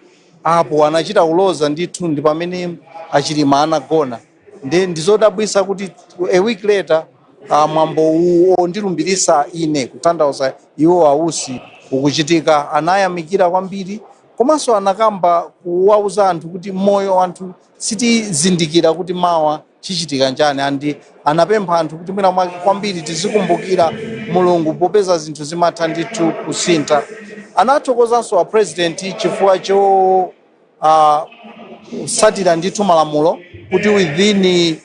apo anachita kuloza ndithu ndi pamene Achilima anagona. Ndizodabwitsa kuti a week later mwambo uwo ndilumbirisa ine kutanthauza iwo Ausi ukuchitika. Anayamikira kwambiri komanso anakamba kuwauza anthu kuti moyo anthu sitizindikira kuti mawa chichitika njani andi anapempha anthu kuti mwina kwambiri tizikumbukira Mulungu popeza zinthu zimatha ndithu kusintha. Anathokozanso a president chifukwa cho kusatira ndithu malamulo kuti within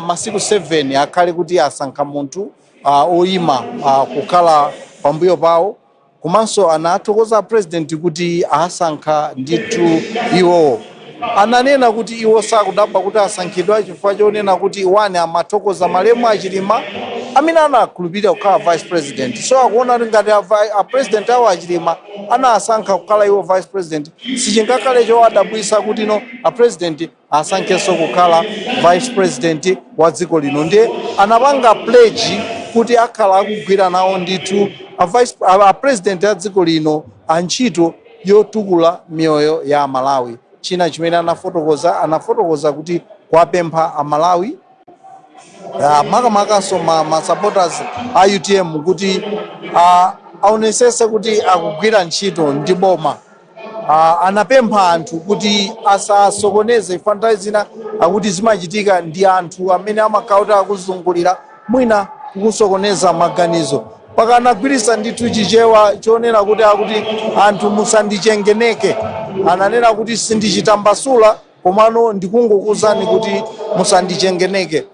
masiku 7 akhale kuti asankha munthu oyima kukhala pambuyo pawo. Komanso anathokoza president kuti asankha ndithu iwo. Ananena kuti iwo sakudabwa kuti asankhidwa chifukwa chonena kuti wani amathokoza malemu Achilima amene anakhulupirira kukhala vice president. So akuona ngati a president awo Achilima anasankha kukhala iwo vice president, sichingakhale chowadabwitsa kuti no a president asankhenso kukhala vice president wa dziko lino. Ndiye anapanga pledge kuti akhala akugwira nawo ndithu a president ya dziko lino antchito yotukula miyoyo ya Malawi. China chimene anafotokoza kuti kwapempha a Malawi makamakaso ma supporters a UTM kuti aonesese kuti akugwira ntchito ndi boma. Anapempha anthu kuti asasokoneze fantazina akuti zimachitika ndi anthu amene amakauta akuzungulira mwina kusokoneza maganizo. Paka anagwirisa ndithu chichewa chonena kuti anthu musandichengeneke. Ananena kuti sindichitambasula komano ndikungokuzani kuti musandichengeneke.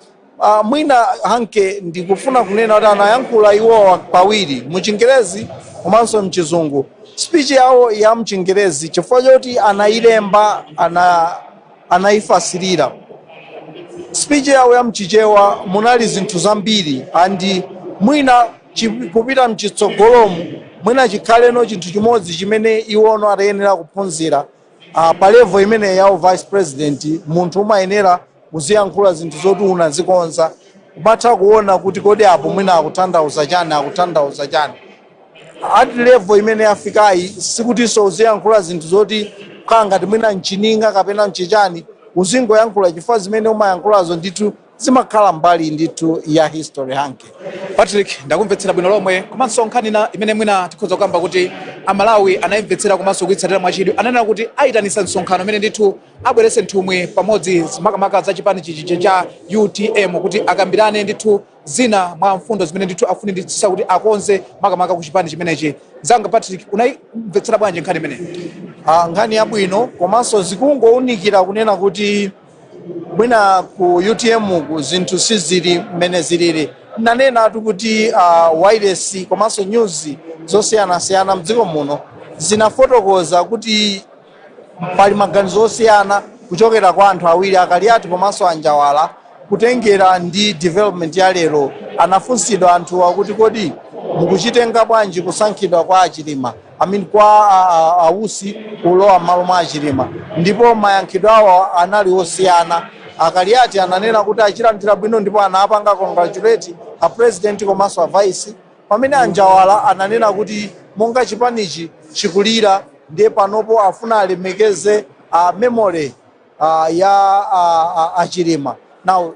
Mwina Hanke ndikufuna kunena kuti anayankhula iwo pawiri muchingerezi komanso mchizungu. Speech yawo ya mchingerezi chifukwa choti anayilemba anayifasirira. Speech yawo ya mchichewa munali zinthu zambiri andi mwina kupita mchitsogolomu mwina chikhaleno chinthu chimodzi chimene iwono atayenera kuphunzira pa level imene yawo vice president. Munthu umayenera kuziyankhula zinthu zoti unazikonza umatha kuona kuti kodi apo mwina akutanthauza chani. At level imene yafikayi sikutinso uziyankhula zinthu zoti kukhala ngati mwina mchininga kapena mchichani, uzingoyankhula chifukwa zimene umayankhulazo ndithu zimakhala mbali ndithu ya history. Hanke Patrick, ndakumvetsera bwino lomwe komanso nkhani imene mwina tikhoza kukamba kuti amalawi anayimvetsera komanso kuitsatira mwachidwi, ananena kuti ayitanisa msonkhano umene ndithu abwerese nthumwi pamodzi makamaka za chipani chichi cha UTM kuti akambirane ndithu zina mwa mfundo zimene ndithu afunitsitsa kuti akonze makamaka ku chipani chimenechi. Zanga Patrick, unayimvetsera bwanji nkhani imeneyi? Nkhani yabwino komanso zikungowunikira kunena kuti mwina ku UTM ku zinthu sizili mmene zilili. Nanena kuti wireless komanso news zosiyanasiyana mdziko muno zinafotokoza kuti pali maganizo osiyana kuchokera kwa anthu awiri Akaliati komanso Anjawala kutengera ndi development ya Lero. Anafunsidwa anthu akuti kodi mukuchitenga bwanji kusankhidwa kwa Achilima, kwa Ausi kulowa m'malo mwa Achilima, ndipo mayankhidwe awo anali osiyana. Akaliati ananena kuti achilandira bwino ndipo anapanga congratulate a president komanso a vice, pamene Anjawala ananena kuti monga chipanichi chikulira ndiye panopo afuna alemekeze memory ya Achilima. Now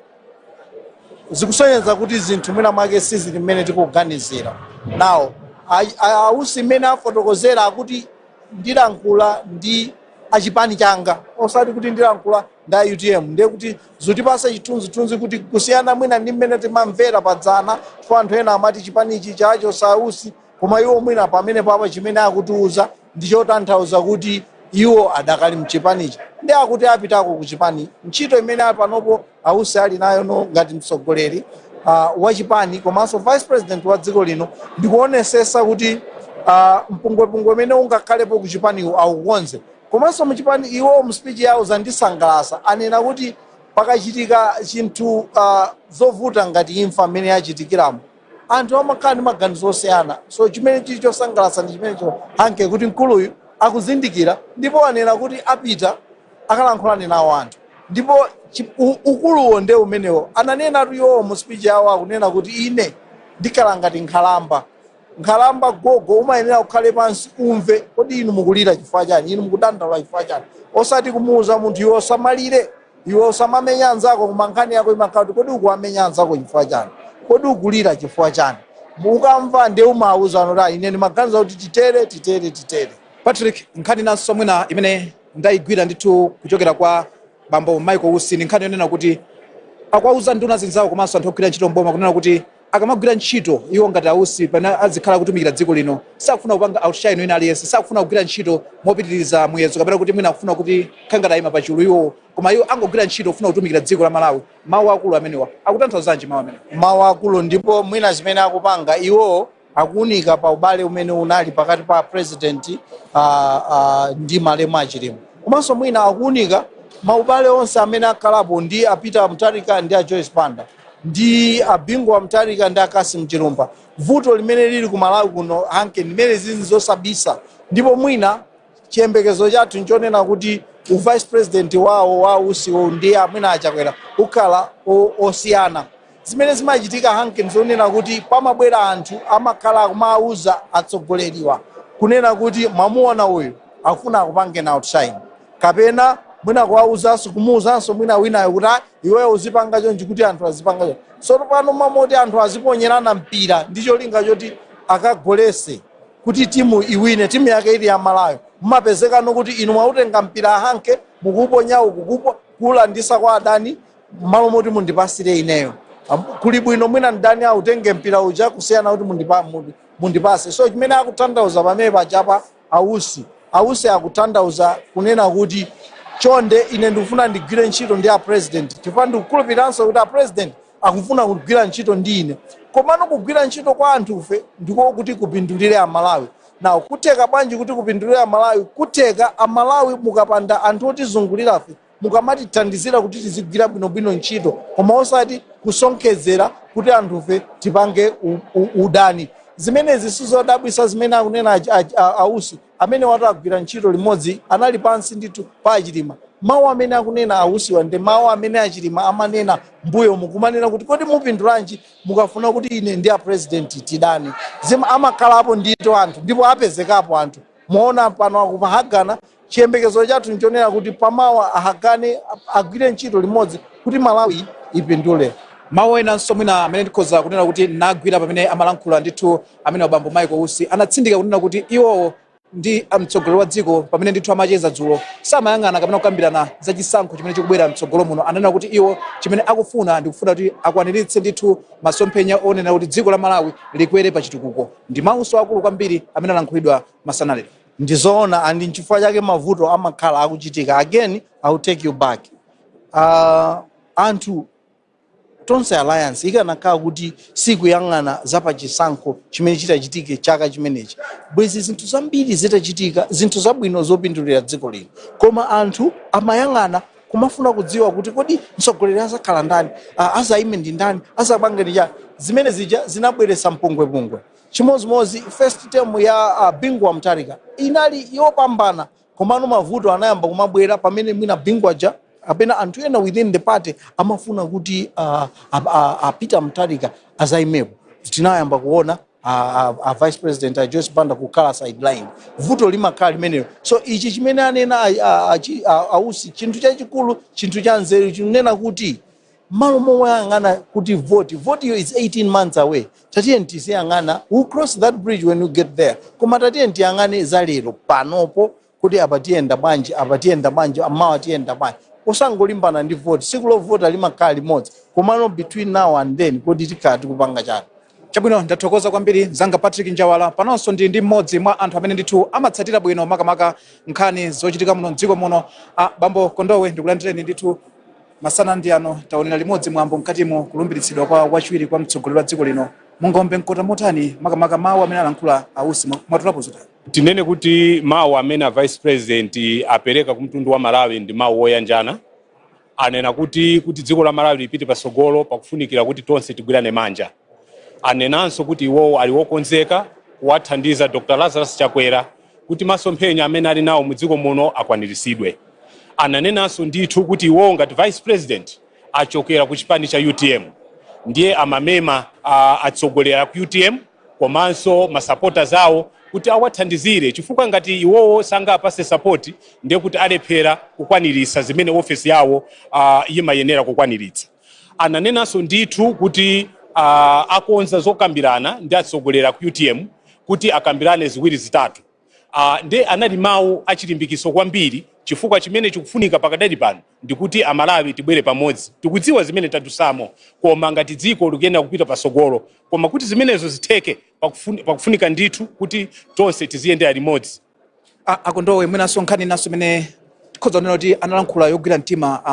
zikusonyeza kuti zinthu mwina mwake sizili mmene tikuganizira. Now Ausi mmene afotokozera kuti ndilankhula ndi achipani changa osati kuti ndilankhula nda UTM, ndiye kuti zotipasa chithunzithunzi kuti kusiyana mwina ndi mmene timamvera padzana kwa anthu ena amati chipanichi chacho Ausi, koma iwo mwina pamene papa chimene akutiuza ndichotanthauza kuti iwo adakali mchipanichi ndi akuti apitako ku chipani. Ntchito imene panopo Ausi ali nayo ngati mtsogoleri wa chipani komanso vice president wa dziko lino ndikuonesesa kuti mpungwepungwe umene ungakhalepo ku chipani aukonze. Komanso mchipani iwo mspeech yawo zandisangalasa, anena kuti pakachitika chinthu zovuta ngati imfa mmene yachitikiramo anthu amakhala ndi maganizo osiyana. So chimene chili chosangalasa ndi chimenecho hanke kuti mkuluyu akuzindikira ndipo anena kuti apita akalankhulane nawo anthu, ndipo ukuluwo nde umenewo. Ananena iwo mu speech yawo akunena kuti ine ndikhala ngati nkhalamba gogo umayenera kukhale pansi umve kodi inu mukulira chifukwa chani, inu mukudandaula chifukwa chani, osati kumuuza munthu iwe osamalire, iwe osamamenya anzako koma nkhani yako imakhala kodi ukuwamenya anzako chifukwa chani, kodi ukulira chifukwa chani. Mukamva nde umauza kuti ine ndimaganiza kuti titere. Patrick, nkhani nanso mwina imene ndayigwira ndithu kuchokera kwa bambo Michael Usi ni nkhani yonena kuti akwauza nduna zinzawo komanso anthu ogwira ntchito mboma kunena kuti akamagwira ntchito iwo ngati Ausi pana azikhala kutumikira dziko lino sakufuna kupanga outshine ina aliyense, sakufuna kugwira ntchito mopitiriza muyezo kapena kuti mwina akufuna kuti khangata ima pachulu iwo, koma iwo angogwira ntchito kufuna kutumikira dziko la Malawi. Mawu akulu amenewa akutanthauzanji mawu amene? Mawu akulu ndipo mwina zimene akupanga iwo akuunika pa ubale umene unali pakati pa president ndi malemu Achilima, komanso mwina akuunika maubale onse amene akhalapo ndi Peter Mutharika ndi Joyce Banda ndi Bingu Mutharika ndi Kasim Chilumba. Vuto limene lili ku Malawi kuno hanke limene zosabisa, ndipo mwina chiyembekezo chathu nchonena kuti vice president wawo wa Ausiwo ndi mwina achakwera ukhala osiyana. Zimene zimachitika hanke nzonena kuti pamabwera anthu amakhala kumauza atsogoleriwa kunena kuti mwamuona uyu akufuna akupange na outshine, kapena mwina kuwauzanso kumuuzanso mwina winayo kuti iweyo uzipanga chonchi kuti anthu azipanga chonchi. So pano mamoti anthu aziponyerana mpira ndicho linga choti akagolese kuti timu iwine, timu yake ili ya Malawi. Mumapezekano kuti inu mwautenga mpira hanke mukuponya uku kulandisa kwa adani malo moti mundipasire ineyo. Kuli bwino mwina ndani autenge mpira uja kusiyana kuti mundipase. So chimene akutanthauza pamene pachapa Ausi akutanthauza kunena kuti chonde ine ndikufuna ndigwire ntchito ndi a president, chifukwa ndikukhulupiranso kuti a president akufuna kugwira ntchito ndi ine. Komano kugwira ntchito kwa anthufe ndiko kuti kupindulire a Malawi. Now kuteka bwanji kuti kupindulire a Malawi? Kuteka a Malawi mukapanda anthu otizungulirafe mukamatithandizira kuti tizigwira bwinobwino ntchito, koma osati kusonkhezera kuti anthufe tipange udani. Zimenezi sizodabwisa zimene akunena Ausi amene watagwira ntchito limodzi anali pansi ndithu pa Achilima. Mawu amene akunena Ausiwa ndi mawu amene Achilima amanena mbuyo mukumanena kuti kodi mupindulanji mukafuna kuti ine ndi a president tidani. Zima amakhalapo ndito anthu ndipo apezekapo anthu. Muona pano akupahagana, chiyembekezo chathu nchonena kuti pamawa ahagane agwire ntchito limodzi kuti Malawi ipindule. Mawu enanso mwina amene ndikhoza kunena kuti nagwira pamene amalankhula ndithu amene bambo Michael Usi anatsindika kunena kuti iwo ndi mtsogoleri wa dziko pamene ndithu amacheza dzulo samayang'ana kapena kukambirana za chisankho chimene chikubwera mtsogolo muno. Ananena kuti iwo chimene akufuna ndikufuna kuti akwaniritse ndithu masomphenya onena kuti dziko la Malawi likwere pa chitukuko. Ndi mawuso akulu kwambiri amene alankhulidwa masana lero. Ndizoona andi nchifukwa chake mavuto amakhala akuchitika. Again, I will take you back. Anthu tonse alliance ikanakhala kuti sikuyang'ana zapa chisankho chimene chitachitike chaka chimenechi. Bwezi zinthu zambiri zitachitika, zinthu zabwino zopindulira dziko lino. Koma anthu amayang'ana kumafuna kudziwa kuti kodi mtsogoleri azakhala ndani, azayime ndi ndani, azapange ndi chani. Zimene zija zinabweretsa mpungwepungwe. Chimozimozi first term ya Bingwa Mutharika inali yopambana, komano mavuto anayamba kumabwera pamene mwina Bingwa ja apena anthu ena within the party amafuna kuti Peter Mutharika azaimepo. Tinayamba kuona vice president Joyce Banda kukhala sideline. Vuto limakhala limenelo. So ichi chimene anena ausi chinthu chachikulu, chinthu cha nzeru chinena kuti malo moyang'ana kuti vote yo is 18 months away. Tatiye ntiyang'ana, we'll cross that bridge when you get there. Koma tatiye ntiyang'ane za lero panopo kuti apatiyenda bwanji, amawa tiyenda bwanji. Osangolimbana ndi vote, siku lo vote limakhala limodzi. Komano between now and then kodi tikati kupanga chani. Chabwino ndathokoza kwambiri Mzanga Patrick Njawala. Panonso ndi mmodzi mwa anthu amene ndithu amatsatira bwino makamaka nkhani zochitika muno m'dziko muno. Bambo Kondowe ndikulandireni ndithu masana ndi ano taonera limodzi mwambo mkatimo kulumbiritsidwa kwa wachiwiri kwa mtsogoleri wa dziko lino. Mungombe mkota motani makamaka mawu amene alankhula ausi mwatulapo zotani. Tinene kuti mawu amene vice president apereka kumtundu wa Malawi ndi mawu oyanjana. Anena kuti dziko la Malawi lipite pasogolo pakufunikira kuti tonse tigwirane manja. Anenanso kuti iwo ali wokonzeka kuwathandiza Dr. Lazarus Chakwera kuti masomphenya amene ali nawo mu dziko muno akwaniritsidwe. Ananenanso ndithu kuti iwo ngati vice president achokera ku chipani cha UTM ndiye amamema atsogolera ku UTM komanso masupporters awo kuti awathandizire chifukwa ngati iwowo sangapase support ndiye kuti alephera kukwanirisa zimene office yawo imayenera kukwaniritsa. Ananenanso ndithu kuti akonza zokambirana ndi atsogolera ku UTM kuti akambirane ziwiri zitatu. Ndiye anali mawu achilimbikiso kwambiri chifukwa chimene chikufunika pakadali pano ndikuti Amalawi tibwere pamodzi. Tikudziwa zimene tadusamo koma ngati dziko likuyenda kupita pasogolo koma kuti zimenezo zitheke pakufunika ndithu kuti tonse tiziyendera limodzi. Akondowe mwinanso nkhani naso imene tikhoza kunena kuti analankhula yogwira mtima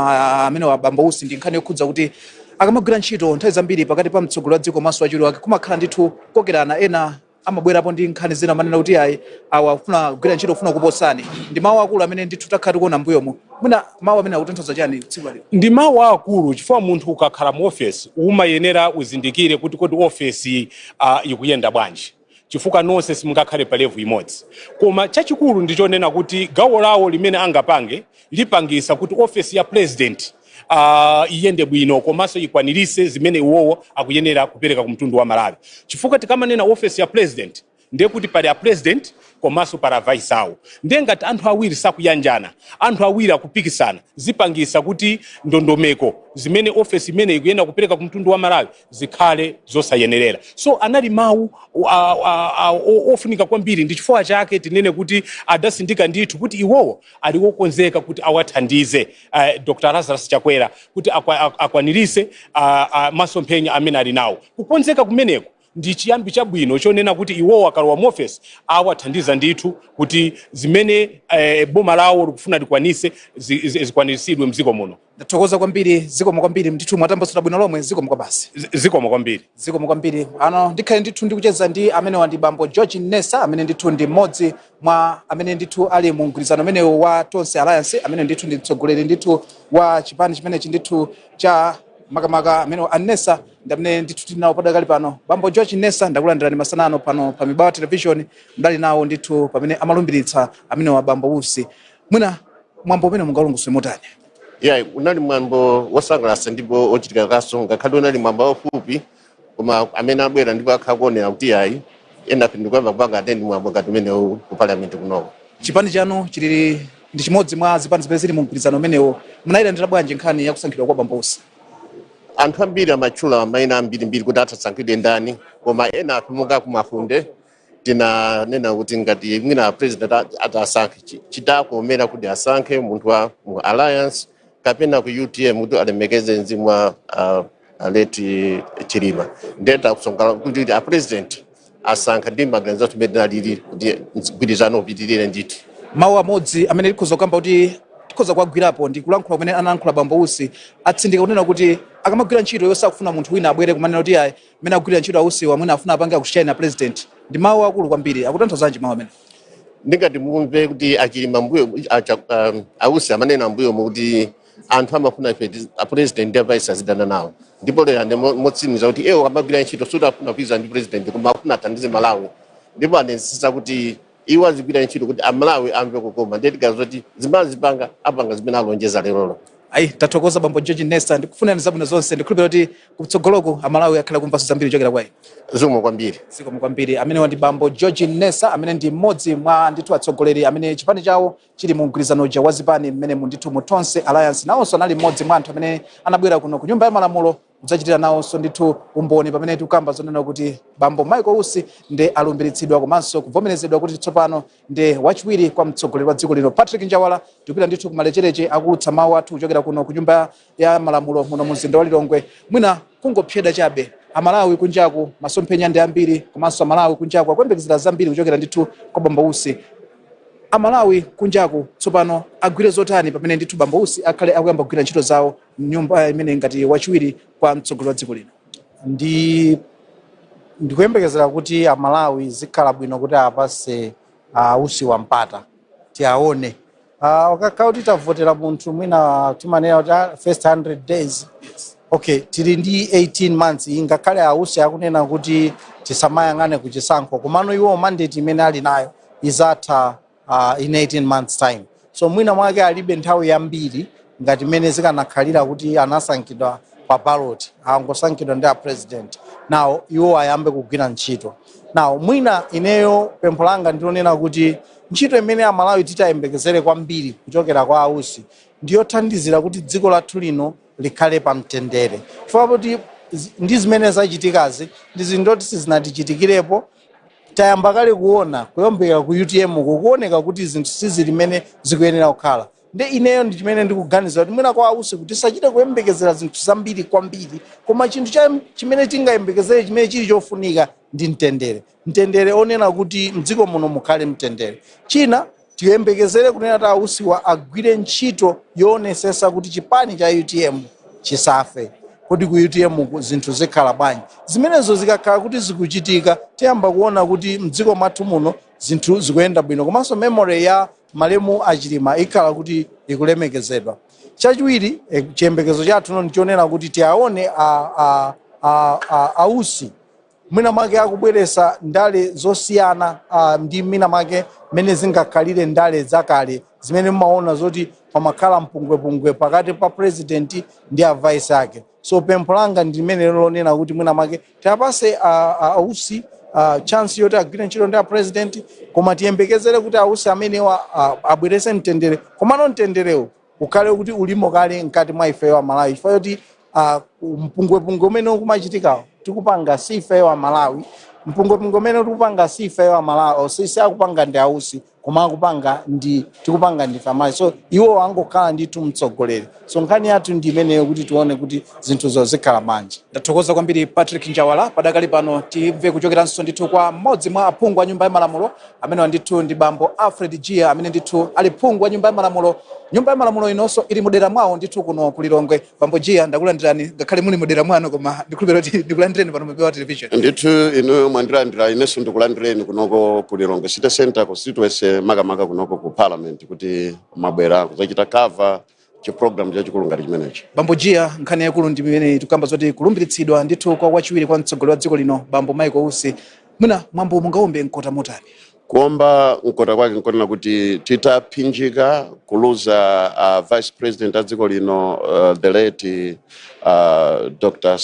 amene wa Bambo Usi ndi nkhani yokhudza kuti akamagwira ntchito nthawi zambiri pakati pa mtsogoleri wa dziko maso wachiwiri wake kumakhala ndithu kokerana ena amabwerapo ndi nkhani zina manena kuti ayi awa afuna kugwira ntchito ufuna kuposani. Ndi mawu akulu amene ndithu takhala tikuona mbuyomo. Mwina mawu amene akutanthauza chani tsiku lero? Ndi mawu akulu chifukwa munthu ukakhala mu office umayenera uzindikire kuti kodi office ikuyenda bwanji. Chifukwa nonse simungakhale pa level imodzi. Koma chachikulu ndichonena kuti gawo lawo limene angapange lipangisa kuti office ya president iyende bwino komanso ikwanirise zimene iwowo akuyenera kupereka kumtundu wa Malawi. Chifukwa tikamanena office ya president ndiye kuti pali a president komanso para vice awo. Ndiye ngati anthu awiri sakuyanjana, anthu awiri akupikisana, zipangisa kuti ndondomeko zimene office imene ikuyenda kupereka kumtundu wa Malawi zikhale zosayenerera. So anali mawu ofunika kwambiri ndi chifukwa chake tinene kuti adasindika ndithu kuti iwowo ali wokonzeka kuti awathandize Dr. Lazarus Chakwera kuti akwanirise masomphenya amene ali nawo. Kukonzeka kumeneko ndi chiyambi chabwino chonena kuti iwowo akalowa mu office awathandiza ndithu kuti zimene boma lawo likufuna likwanise zikwaniritsidwe mdziko muno. Ndathokoza kwambiri, zikomo kwambiri ndithu mwatambasula bwino lomwe, zikomo kwa basi. Zikomo kwambiri. Zikomo kwambiri. Ano ndikhale ndithu ndikucheza ndi amene wandi Bambo George Nessa amene ndithu ndi mmodzi mwa amene ndithu ali mu mgwirizano amene wa Tonse Alliance amene ndithu ndi mtsogoleri ndithu wa chipani chimenechi ndithu cha makamaka amene Nessa ndamene ndithu tinawo padakali pano. Bambo George Nessa ndakulandirani masanano pano pa Mibawa Television ndali nawo ndithu pamene amalumbiritsa amene wa Bambo Usi. Mwina mwambo umene mungalunguswe motani? Unali mwambo wosangalatsa ndipo ochitika kaso ngakhale unali mwambo wafupi koma amene abwera ndipo akhakuonera kuti ayi ena pindikwamba kupanga atendi mwambo ngati umene ku parliament kuno. Chipani chanu chili ndi chimodzi mwa zipani zimene zili mu mgwirizano umenewo. Munayilandira bwanji nkhani yakusankhidwa kwa Bambo Usi? Anthu ambiri amatchula mayina ambirimbiri kuti atsasankhidwe ndani koma ena atumuka kumafunde tinanena kuti ngati mwina president atasankhe chitakuomera kuti asankhe munthu wa mu alliance kapena ku UTM kuti alemekeze mzimu wa leti Chilima ndeta kusonga kuti a president asankha ndi maganizo tumene alili kuti mgwirizano upitirire ndithu. Mawu amodzi amene likhoza kukamba kuti tikhoza kuwagwirapo ndi kulankhula kumene analankhula bambo Usi atsindika kunena kuti akamagwira ntchito yosakufuna munthu wina abwere kumanena kuti ayi amene agwira ntchito Ausi wamwene afuna apange akushayina president ndi mawu akulu kwambiri akutanthauzanji mawu amene. Ndingati mumve kuti Achilima mbuyo Ausi amanena mbuyo kuti anthu amafuna ife a president ndi vice azidana nawo ndipo lero ndi motsimiza kuti ewo amagwira ntchito sutafuna kuiza ndi president koma afuna athandize Malawi ndipo anensisa kuti iwo azigwira ntchito kuti Malawi amve kukoma ndetigazo kuti zimazipanga apanga zimene alonjeza lerolo. Ayi tathokoza bambo George Nesta ndikufuna zabwino zonse ndikhulupirira kuti kutsogoloko Amalawi akhala kumvaso zambiri kuchokera kwa inu. Zikomo kwambiri. Zikomo kwambiri amene wandi bambo George Nesta amene ndi mmodzi mwa ndithu atsogoleri amene chipani chawo chili mu mgwirizano uja wa zipani mmene ndithu mu Tonse Alliance nawonso anali mmodzi mwa anthu amene anabwera kuno ku nyumba ya malamulo kudzachitira nawonso ndithu umboni pamene tikukamba zonena kuti bambo Michael Usi ndi alumbiritsidwa komanso kuvomerezedwa kuti tsopano ndi wachiwiri kwa mtsogoleri wa dziko lino. Patrick Njawala tikupita ndithu kumalechereche akulutsa mawu athu kuchokera kuno ku nyumba ya malamulo muno mu mzinda wa Lilongwe. Mwina kungopseda chabe Amalawi kunjaku masomphenya ndi ambiri komanso Amalawi kunjaku akuyembekezera zambiri kuchokera ndithu kwa bambo Usi. Amalawi kunjaku tsopano agwire zotani pamene ndithu bambo Usi akhale akuyamba kugwira ntchito zawo nyumba imene ngati wachiwiri kwa mtsogoleri wa dziko lino. Ndikuyembekezera kuti Amalawi zikhala bwino kuti apase Usi wampata tiaone wakakhala kuti tavotera munthu mwina timanena kuti first 100 days. Okay, tili ndi 18 months ingakhale Usi akunena kuti tisamayang'ane kuchisankho komano iwo mandate imene ali nayo izatha in 18 months time. So mwina mwake alibe nthawi yambiri ngati mene zikanakhalira kuti anasankhidwa pa ballot angosankhidwa ndi a president. Now iwo ayambe kugwira ntchito. Now mwina ineyo pempho langa ndilonena kuti ntchito imene Amalawi titayembekezere kwambiri kuchokera kwa Usi ndiyothandizira kuti dziko lathu lino likhale pa mtendere. Chifukwa kuti ndi zimene zachitikazi ndi zindoti sizinatichitikirepo tayamba kale kuona kuyombeka ku UTM kuoneka kuti zinthu sizili mene zikuyenera kukhala. Ndi ineyo ndi chimene ndikuganiza kuti mwina kwa Usi kuti sachite kuyembekezera zinthu zambiri kwambiri koma chinthu chimene tingayembekezere chimene chili chofunika ndi mtendere. Mtendere onena kuti mdziko muno mukhale mtendere. China tiyembekezere kunena kuti Usi agwire ntchito yoonetsetsa kuti chipani cha UTM chisafe. Kuti ku UTM zinthu zikhala bwanji. Zimenezo zikakhala kuti zikuchitika tiyamba kuona kuti mdziko mwathu muno zinthu zikuyenda bwino komanso memory ya malemu Achilima ikhala kuti ikulemekezedwa. Chachiwiri chiyembekezo chathu ndichonena kuti tiaone Usi mwina mwake akubweresa ndale zosiyana ndi mwina mwake mene zingakhalire ndale zakale zimene mmaona zoti pamakhala mpungwepungwe pakati pa president ndi a vice ake. So pempho langa ndi limene lonena kuti mwina mwake tiapase Usi chance yoti agwire ntchito ndi a president koma tiyembekezere kuti Usi amene abwerese mtendere komano mtenderewo ukhale kuti ulimo kale mkati mwa ifeyo Amalawi. Chifukwa kuti mpungwepungwe umene ukumachitikawo tikupanga si ifeyo Amalawi. Mpungwepungwe umene tikupanga si ifeyo Amalawi sisi akupanga ndi Usi koma akupanga ndi tikupanga ndi Amalawi. So iwo angokhala ndithu mtsogoleri. So nkhani yathu ndi imeneyo kuti tione kuti zinthu zozikhala bwanji. Ndathokoza kwambiri Patrick Njawala padakali pano timve kuchokeranso ndithu kwa mmodzi mwa aphungu wa nyumba ya malamulo amene ndithu ndi bambo Alfred Gia amene ndithu ali phungu wa nyumba ya malamulo. Nyumba ya malamulo inonso ili mudera mwawo ndithu kuno ku Lilongwe. Bambo Gia ndakulandirani ngakhale muli mudera mwano koma ndikhulupirira kuti ndikulandireni pano pa television. Ndithu ino mwandilandira inenso ndikulandireni kunoko ku Lilongwe City Center constituency makamaka kunoko ku parliament kuti mabwera kudzachita cover chi program chachikulu ngati chimenechi. Bambo Gia nkhani yakulu ndi imene tikamba zoti kulumbiritsidwa ndithu kwa wachiwiri kwa mtsogoleri wa dziko lino bambo Michael Usi. Mwina mwambo mungaombe nkota motani? Kuomba nkota kwake nkonena kuti titaphinjika kuluza vice president a dziko lino the late Dr.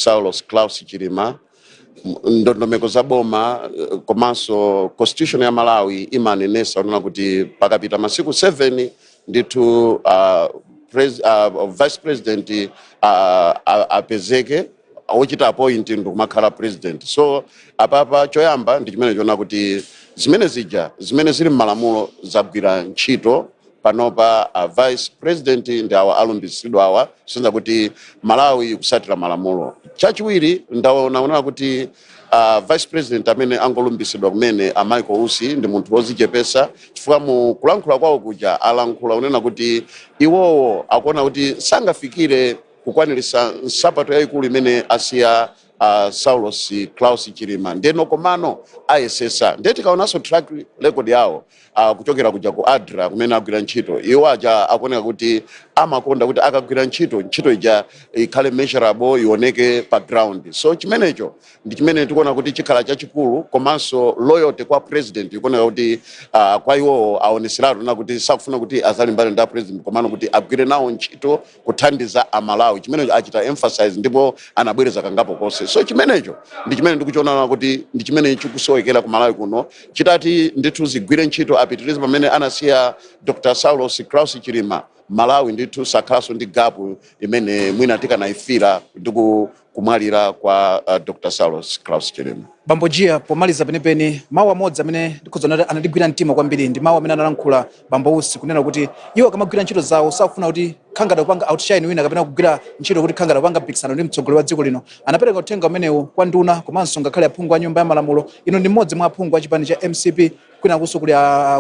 Klaus Chilima. Ndondomeko za boma komanso constitution ya Malawi imanenesa unena kuti pakapita masiku 7 ndithu vice president apezeke ochita appoint ndikumakhala president. So apapa choyamba ndi chimene chiona kuti zimene zili m'malamulo zagwira ntchito panopa vice president ndi awa alumbisidwa awa sinza kuti Malawi kusatira malamulo. Chachiwiri ndaona kuti vice president amene angolumbisidwa kumene Michael Usi ndi munthu wozichepesa chifukwa mu kulankhula kwawo kuja alankhula unena kuti iwowo akuona kuti sangafikire kukwanirisa nsapato yayikulu imene asiya Saulos Klaus Chilima ndeno komano ayesesa ndeti kaonaso track record yawo kuchokera kuja ku ADRA kumene agwira ntchito iwo aja akuoneka kuti amakonda kuti akagwira ntchito ija ikhale measurable ioneke pa ground. So chimenecho ndi chimene tikuona kuti chikhala chachikulu komanso loyalty kwa president ikuoneka kuti kwa iwo aoneseratu na kuti sakufuna kuti azalimbane ndi president komano kuti agwire nawo ntchito kuthandiza Amalawi chimenecho achita emphasize ndipo anabwereza kangapo konse. So chimenecho ndi chimene ndikuchiona kuti ndi chimene chikusowekera ku Malawi kuno chitati ndithu zigwire ntchito apitirize pamene anasiya Dr. Saulos Klaus Chilima Malawi ndithu sakhalaso ndi gapu imene mwina tikanaifira ndi kumwalira kwa Dr. Saulos Klaus Chilima. Bambo Gia, pomaliza penipeni mawu amodzi amene ndikudzona anadigwira mtima kwambiri ndi mawu amene analankhula Bambo Usi kunena kuti iwo akamagwira ntchito zawo sakufuna kuti khangada kupanga outshine wina kapena kugwira ntchito kuti khangada kupanga mpikisano ndi mtsogoleri wa dziko lino. Anapereka uthenga umenewu kwa nduna komanso ngakhale aphungu a nyumba ya malamulo. Ino ndi mmodzi mwa aphungu a chipani cha MCP kwina kuso kuli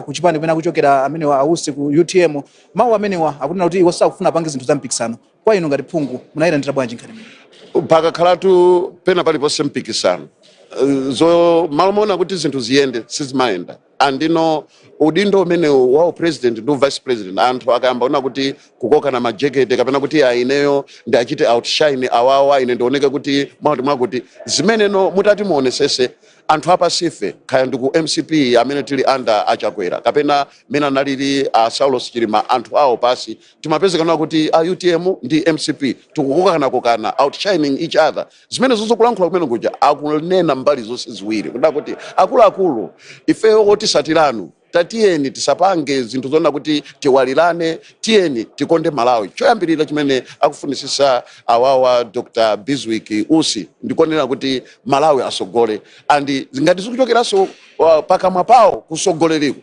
ku chipani kumene akuchokera amenewa Ausi ku UTM. Mawu amenewa akunena kuti iwo sakufuna apange zinthu za mpikisano. Kwa inu ngati phungu munayilandira bwanji nkhani imeneyi? Pakakhalatu pena paliponse mpikisano zo malomona kuti zinthu ziyende sizimayenda andino udindo umene wa president ndi vice president anthu akayamba una kuti kukoka na majekete kapena kuti ineyo ndi achite outshine awawa ine ndioneka kuti mwakuti zimeneno mutati muonesese anthu apasife kaya ndi ku MCP amene tili under achakwera kapena mena nalili Saulos Chilima anthu awo pasi timapezekana kuti UTM ndi MCP tikukokana outshining each other zimene zokulankhula kumene kuja akunena mbali zonse ziwiri kuda kuti akuluakulu ifeyo otisatiranu tatiyeni tisapange zinthu zona kuti tiwalirane tiyeni tikonde Malawi. Choyambirira chimene akufunisisa awawa Dr. Biswick Usi ndikonena kuti Malawi asogole andi ngati zikuchokeraso pakamwa pawo kusogoleriko.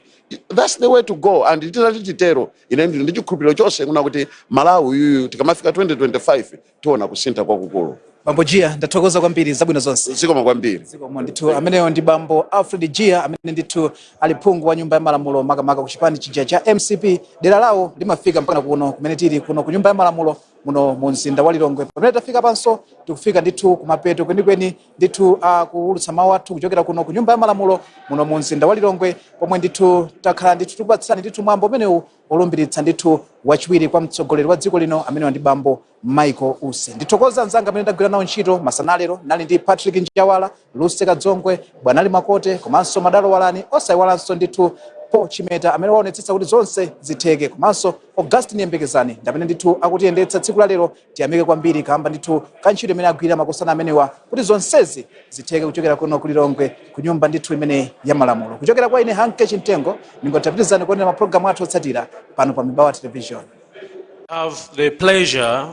That's the way to go and titero ine ndi chikhulupiriro chonse kuna kuti Malawi yuyu tikamafika 2025 tiona kusintha kwakukulu. Bambo Gia, ndathokoza kwambiri zabwino zonse. Zikoma kwambiri. Zikoma ndithu ameneyo ndi Bambo Alfred Gia amene ndithu ali phungu wa nyumba ya malamulo makamaka ku chipani chija cha MCP. Dera lawo limafika mpaka kuno kumene tili kuno ku nyumba ya malamulo muno mu mzinda wa Lilongwe. Pamene tafika panso tikufika ndithu kumapeto kwenikweni ndithu kuulutsa mawu athu kuchokera kuno ku nyumba ya malamulo muno mu mzinda wa Lilongwe pomwe ndithu takhala ndithu tikupatsani ndithu mwambo umenewu olumbiritsa ndithu wachiwiri kwa mtsogoleri wa dziko lino amene ndi Bambo Michael Usi. Ndithokoza anzanga amene ndagwira nawo ntchito masana lero nali ndi Patrick Njawala, Lucy Kadzongwe, Bwanali Makote komanso Madalo Walani osayiwalanso ndithu Po Chimeta amene waonetsetsa kuti zonse zitheke komanso Augustine Yembekezani ndamene ndithu akutiyendetsa tsiku la lero tiyamike kwambiri kamba ndithu kantchito imene agwira makosana amenewa kuti zonsezi zitheke kuchokera kuno ku Lilongwe ku nyumba ndithu imene ya malamulo. Kuchokera kwa ine Hanke Chintengo ningotapitizani kuonera mapulogalamu athu otsatira pano pa Mibawa Television. I have the pleasure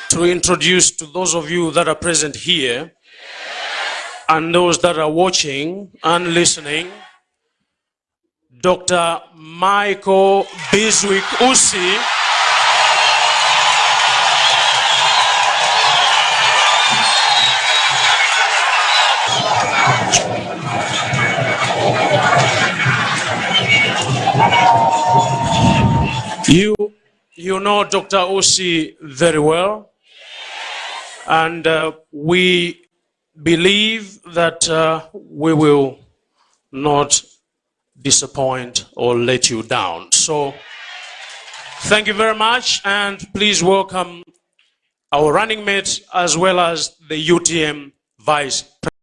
to introduce to those of you that are present here and those that are watching and listening, Dr. Michael Biswick Usi, You know Dr. Usi very well, and we believe that we will not disappoint or let you down. So thank you very much, and please welcome our running mate as well as the UTM Vice President.